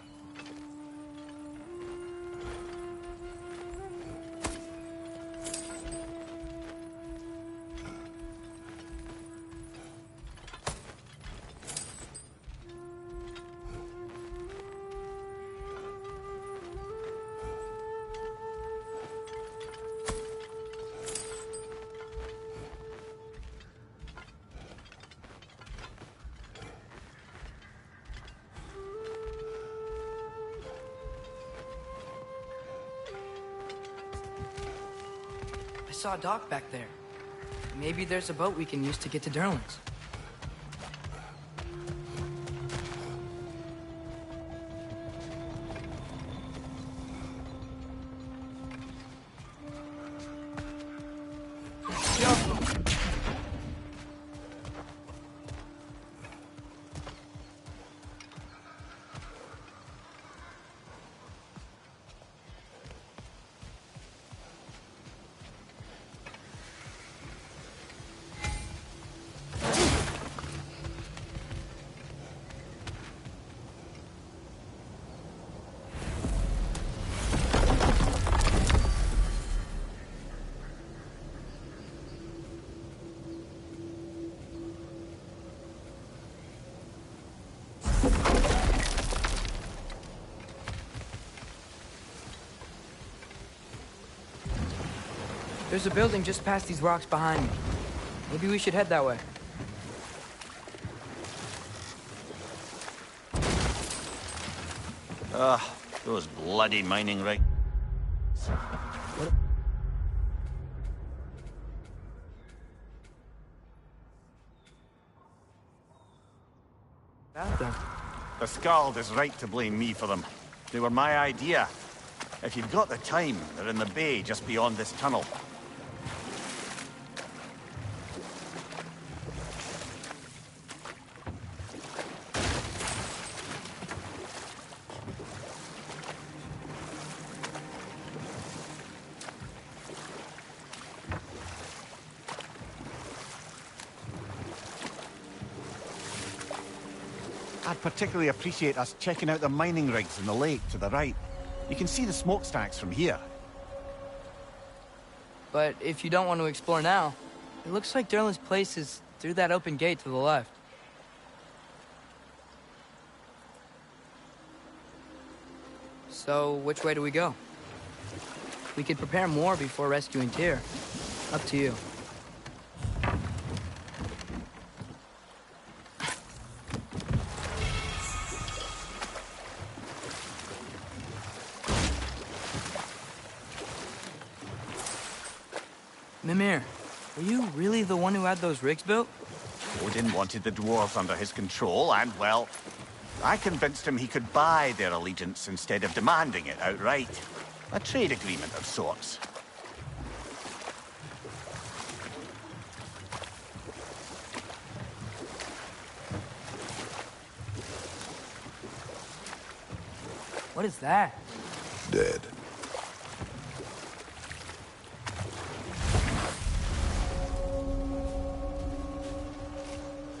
saw a dock back there. Maybe there's a boat we can use to get to Derlin's. There's a building just past these rocks behind me. Maybe we should head that way. Ugh, those bloody mining rigs. The Skald is right to blame me for them. They were my idea. If you've got the time, they're in the bay just beyond this tunnel. I'd particularly appreciate us checking out the mining rigs in the lake to the right. You can see the smokestacks from here. But if you don't want to explore now, it looks like Derlin's place is through that open gate to the left. So, which way do we go? We could prepare more before rescuing Tyr. Up to you. Mimir, were you really the one who had those rigs built? Odin wanted the dwarves under his control, and, well, I convinced him he could buy their allegiance instead of demanding it outright. A trade agreement of sorts. What is that? Dead.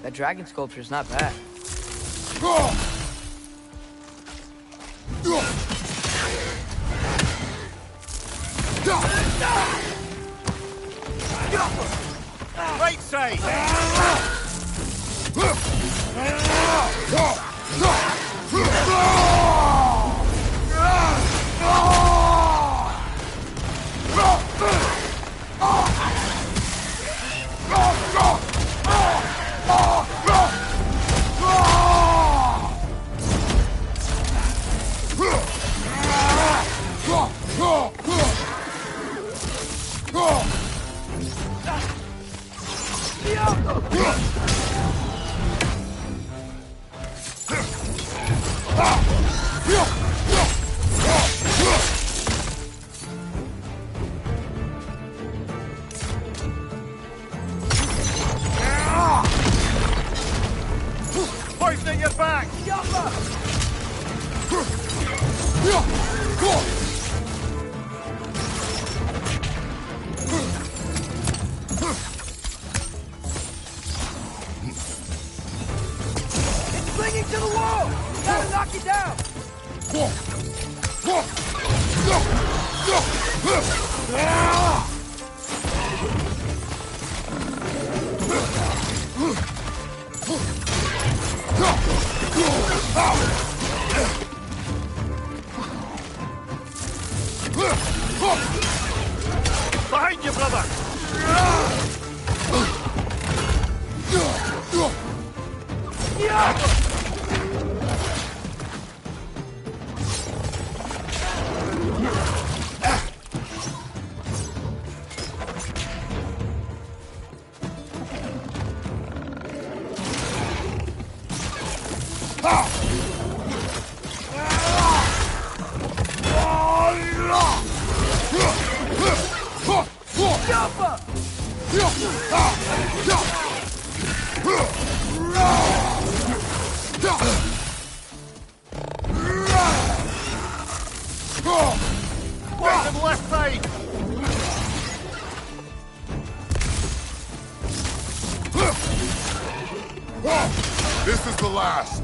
That dragon sculpture's not bad. Right side! Poisoning your back! It's clinging to the wall! We gotta knock it down! Behind you, brother! Alpha! Poison left side! This is the last.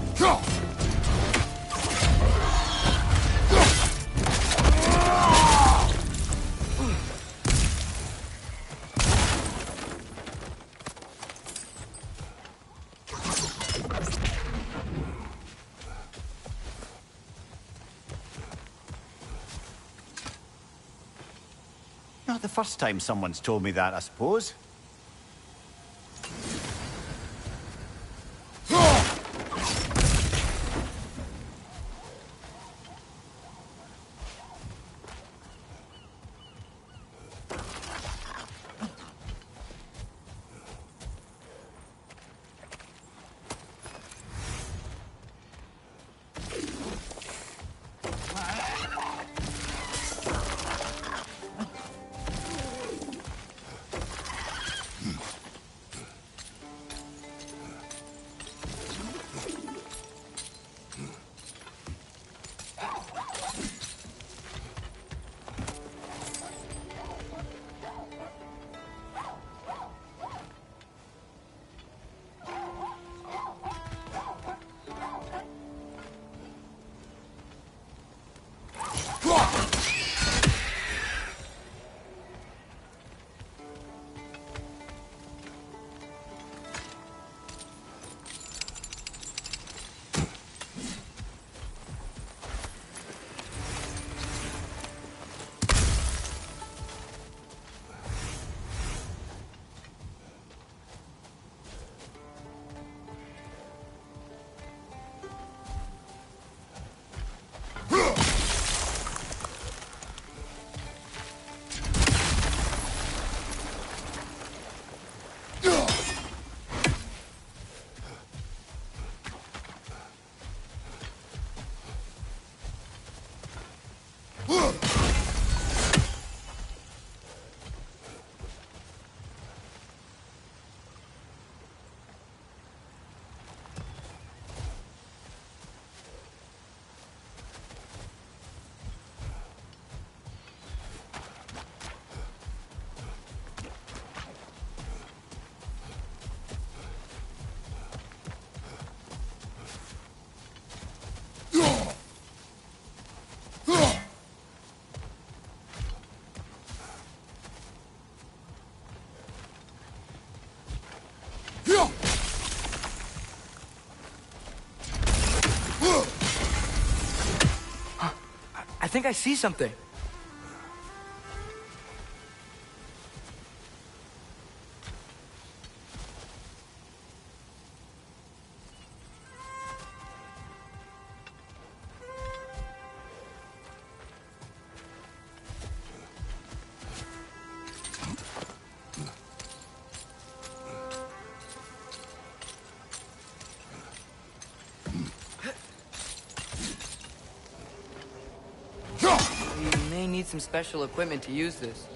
Not the first time someone's told me that, I suppose. I think I see something. We may need some special equipment to use this.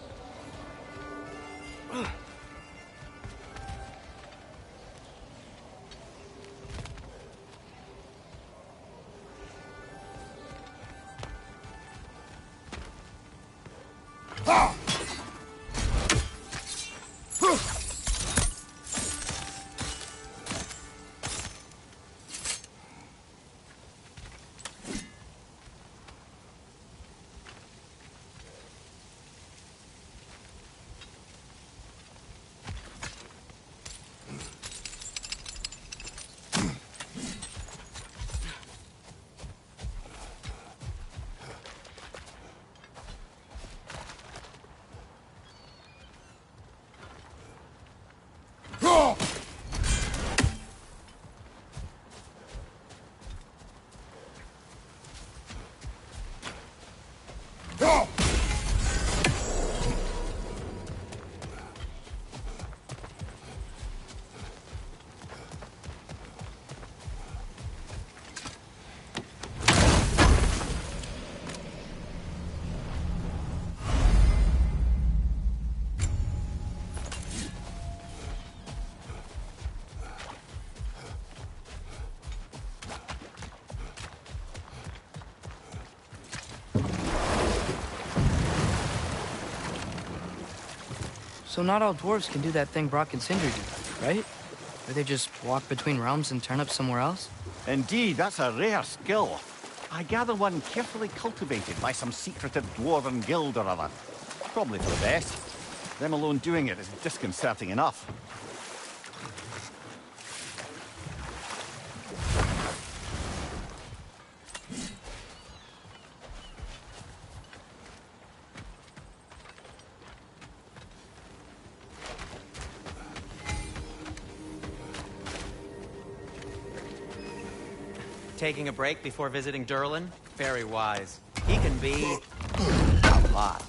So not all dwarves can do that thing Brock and Sindri do, right? Where they just walk between realms and turn up somewhere else? Indeed, that's a rare skill. I gather one carefully cultivated by some secretive dwarven guild or other. Probably for the best. Them alone doing it is disconcerting enough. Taking a break before visiting Durlin? Very wise. He can be a lot.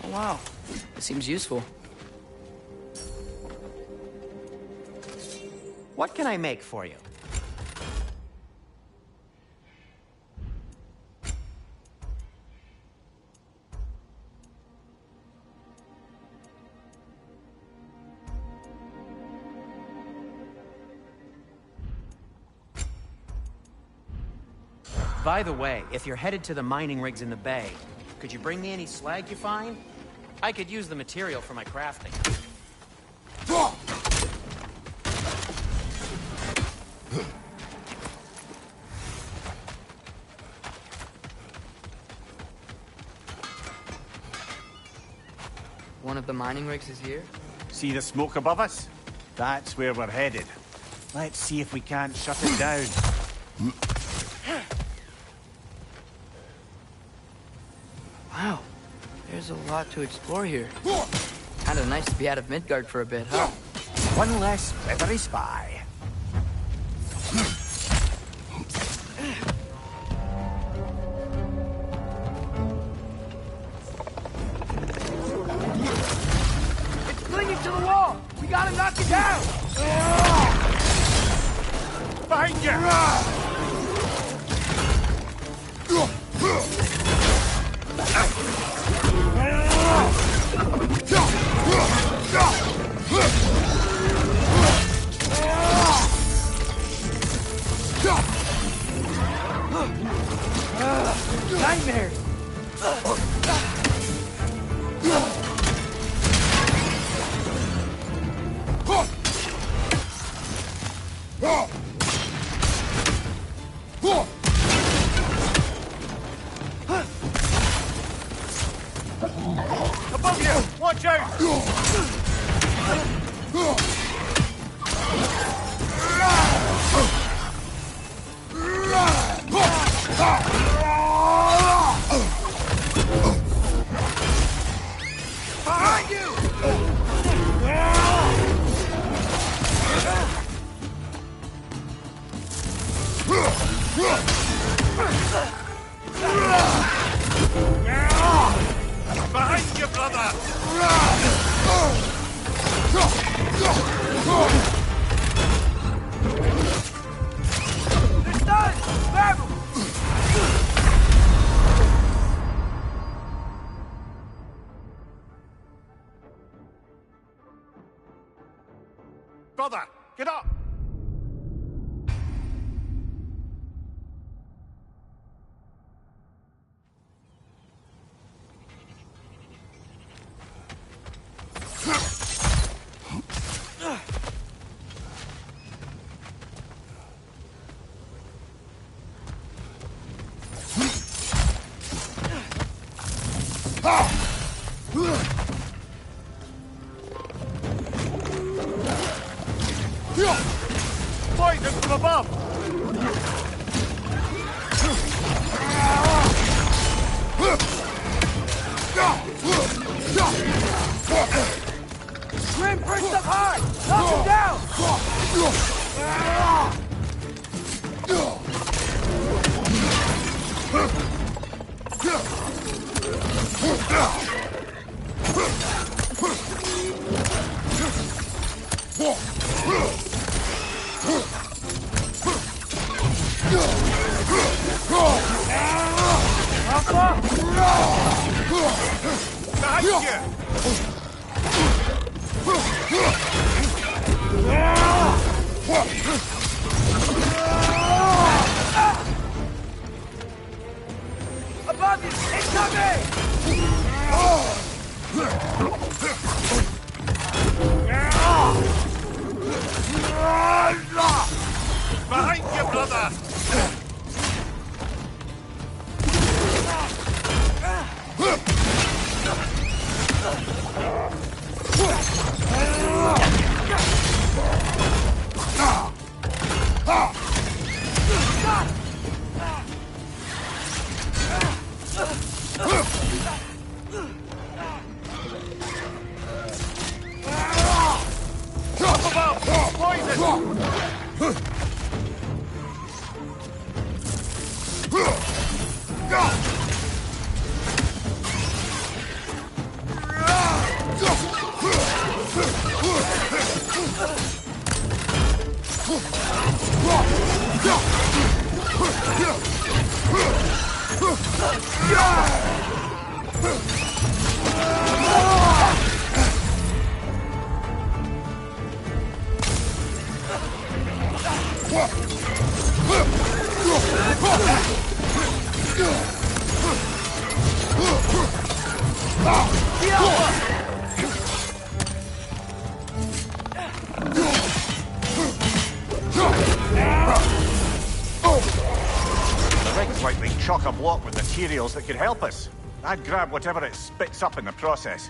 Oh, wow. It seems useful. What can I make for you? By the way, if you're headed to the mining rigs in the bay, could you bring me any slag you find? I could use the material for my crafting. One of the mining rigs is here? See the smoke above us? That's where we're headed. Let's see if we can't shut it down. Wow. There's a lot to explore here. Kinda nice to be out of Midgard for a bit, huh? One less feathery spy. It's clinging to the wall! We gotta knock it down! Behind you! Nightmares! Above you! Watch out! Behind you! Behind you, brother! It's done! Grab him! Brother, get up! Poison from above! Grim, pressed up high! Knock him down! Behind you! Above you! Incoming! Like they chock-a-block with materials that could help us. I'd grab whatever it spits up in the process.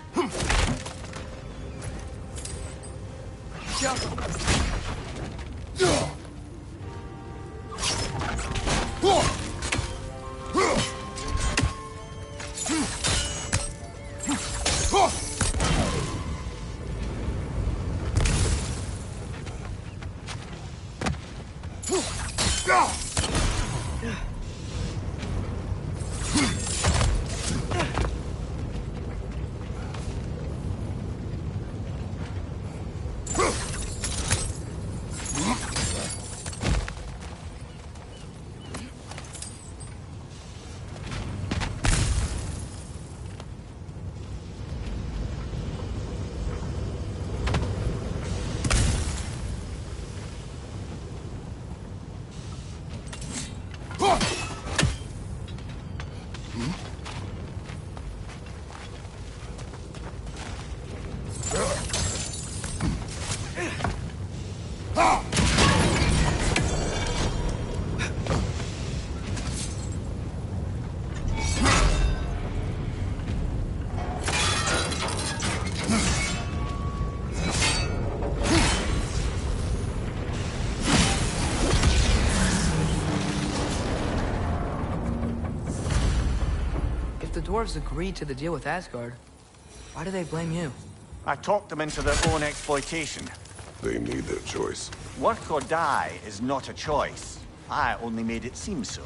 The dwarves agreed to the deal with Asgard. Why do they blame you? I talked them into their own exploitation. They made their choice. Work or die is not a choice. I only made it seem so.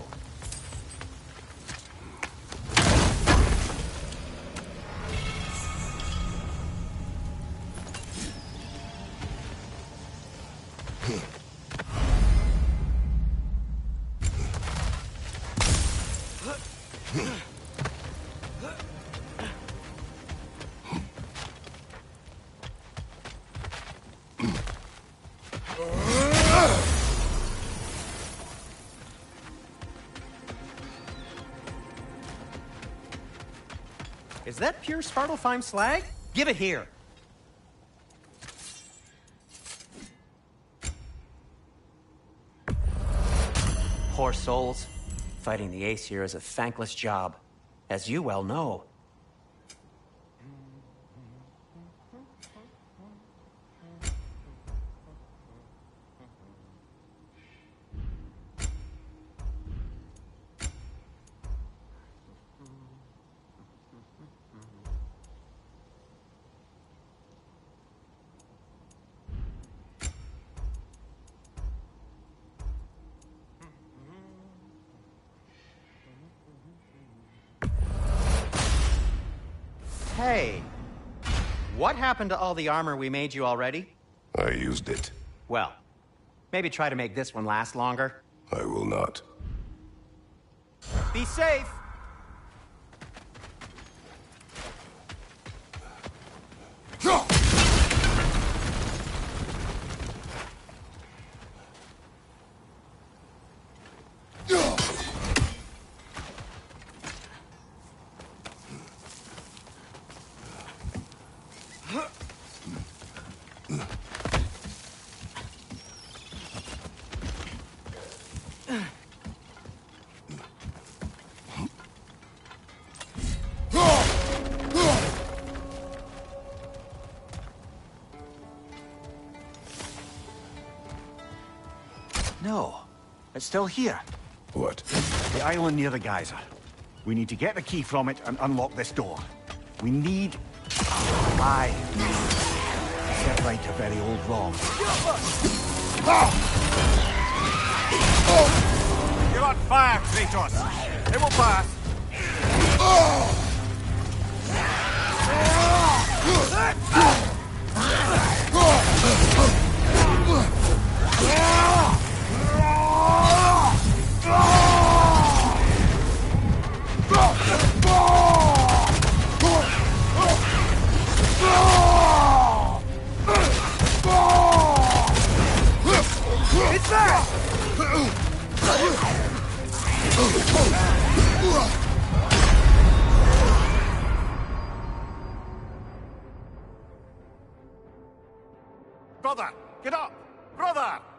Is that pure Svartalfheim slag? Give it here. Poor souls. Fighting the Aesir is a thankless job, as you well know. Hey, what happened to all the armor we made you already? I used it. Well, maybe try to make this one last longer. I will not. Be safe! No, it's still here. What? The island near the geyser. We need to get the key from it and unlock this door. We need... I need to set right a very old wrong. You're on fire, Kratos. It will pass. It's back! Brother, get up! Brother!